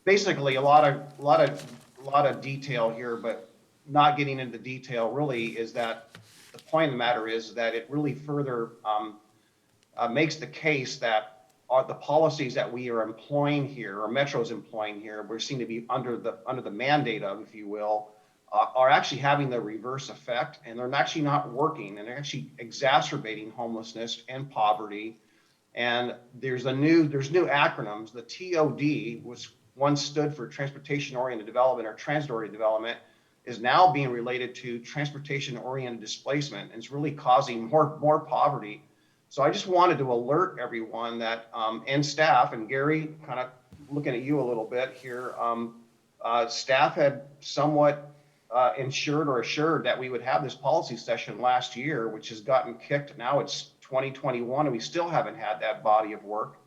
Basically, a lot of detail here, but not getting into detail really is that the point of the matter is that it really further makes the case that the policies that we are employing here, or Metro's employing here, we're seen to be under the mandate of, if you will, are actually having the reverse effect, and they're actually not working, and they're actually exacerbating homelessness and poverty. And there's new acronyms. The TOD was once stood for transportation-oriented development or transit-oriented development, is now being related to transportation-oriented displacement, and it's really causing more poverty. So I just wanted to alert everyone that, and staff, and Gary, kind of looking at you a little bit here, staff had somewhat ensured or assured that we would have this policy session last year, which has gotten kicked. Now it's 2021, and we still haven't had that body of work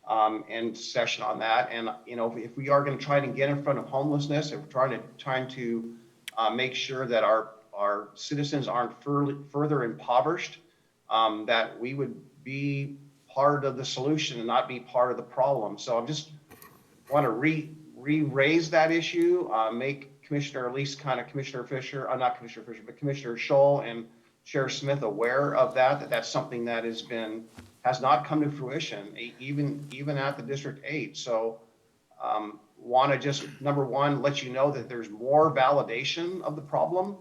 and session on that. And if we are going to try to get in front of homelessness, if we're trying to make sure that our citizens aren't further impoverished, that we would be part of the solution and not be part of the problem. So I just want to re-raise that issue, make Commissioner, at least kind of Commissioner Fisher, not Commissioner Fisher, but Commissioner Scholl and Chair Smith aware of that's something that has not come to fruition, even at the District 8. So want to just, number one, let you know that there's more validation of the problem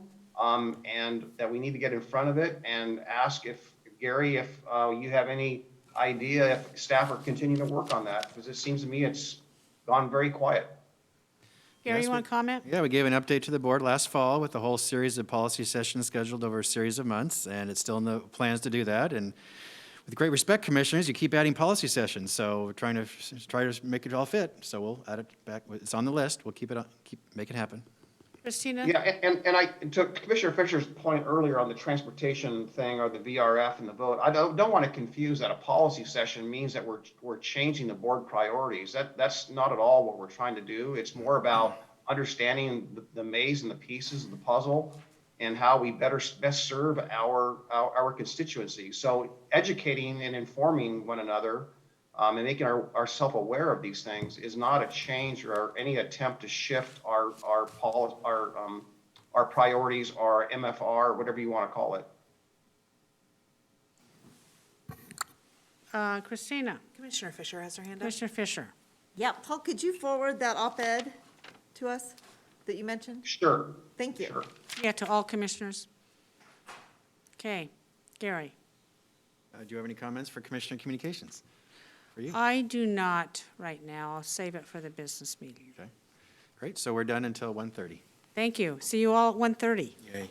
and that we need to get in front of it, and ask if, Gary, if you have any idea if staff are continuing to work on that, because it seems to me it's gone very quiet. Gary, Yes, you want to comment? Yeah, we gave an update to the board last fall with a whole series of policy sessions scheduled over a series of months, and it's still in the plans to do that. And with great respect, commissioners, you keep adding policy sessions, so we're try to make it all fit. So we'll add it back. It's on the list. We'll keep make it happen. Christina? Yeah, and I took Commissioner Fisher's point earlier on the transportation thing, or the VRF and the vote. I don't want to confuse that a policy session means that we're changing the board priorities. That's not at all what we're trying to do. It's more about understanding the maze and the pieces of the puzzle and how we best serve our constituency. So educating and informing one another and making ourselves aware of these things is not a change or any attempt to shift our priorities, our MFR, whatever you want to call it. Christina? Commissioner Fisher has her hand up. Commissioner Fisher? Yeah, Paul, could you forward that op-ed to us that you mentioned? Sure. Thank you. Sure. Yeah, to all commissioners. Okay, Gary? Do you have any comments for Commissioner Communications? For you? I do not right now. I'll save it for the business meeting. Okay. Great. So we're done until 1:30. Thank you. See you all at 1:30. Yay.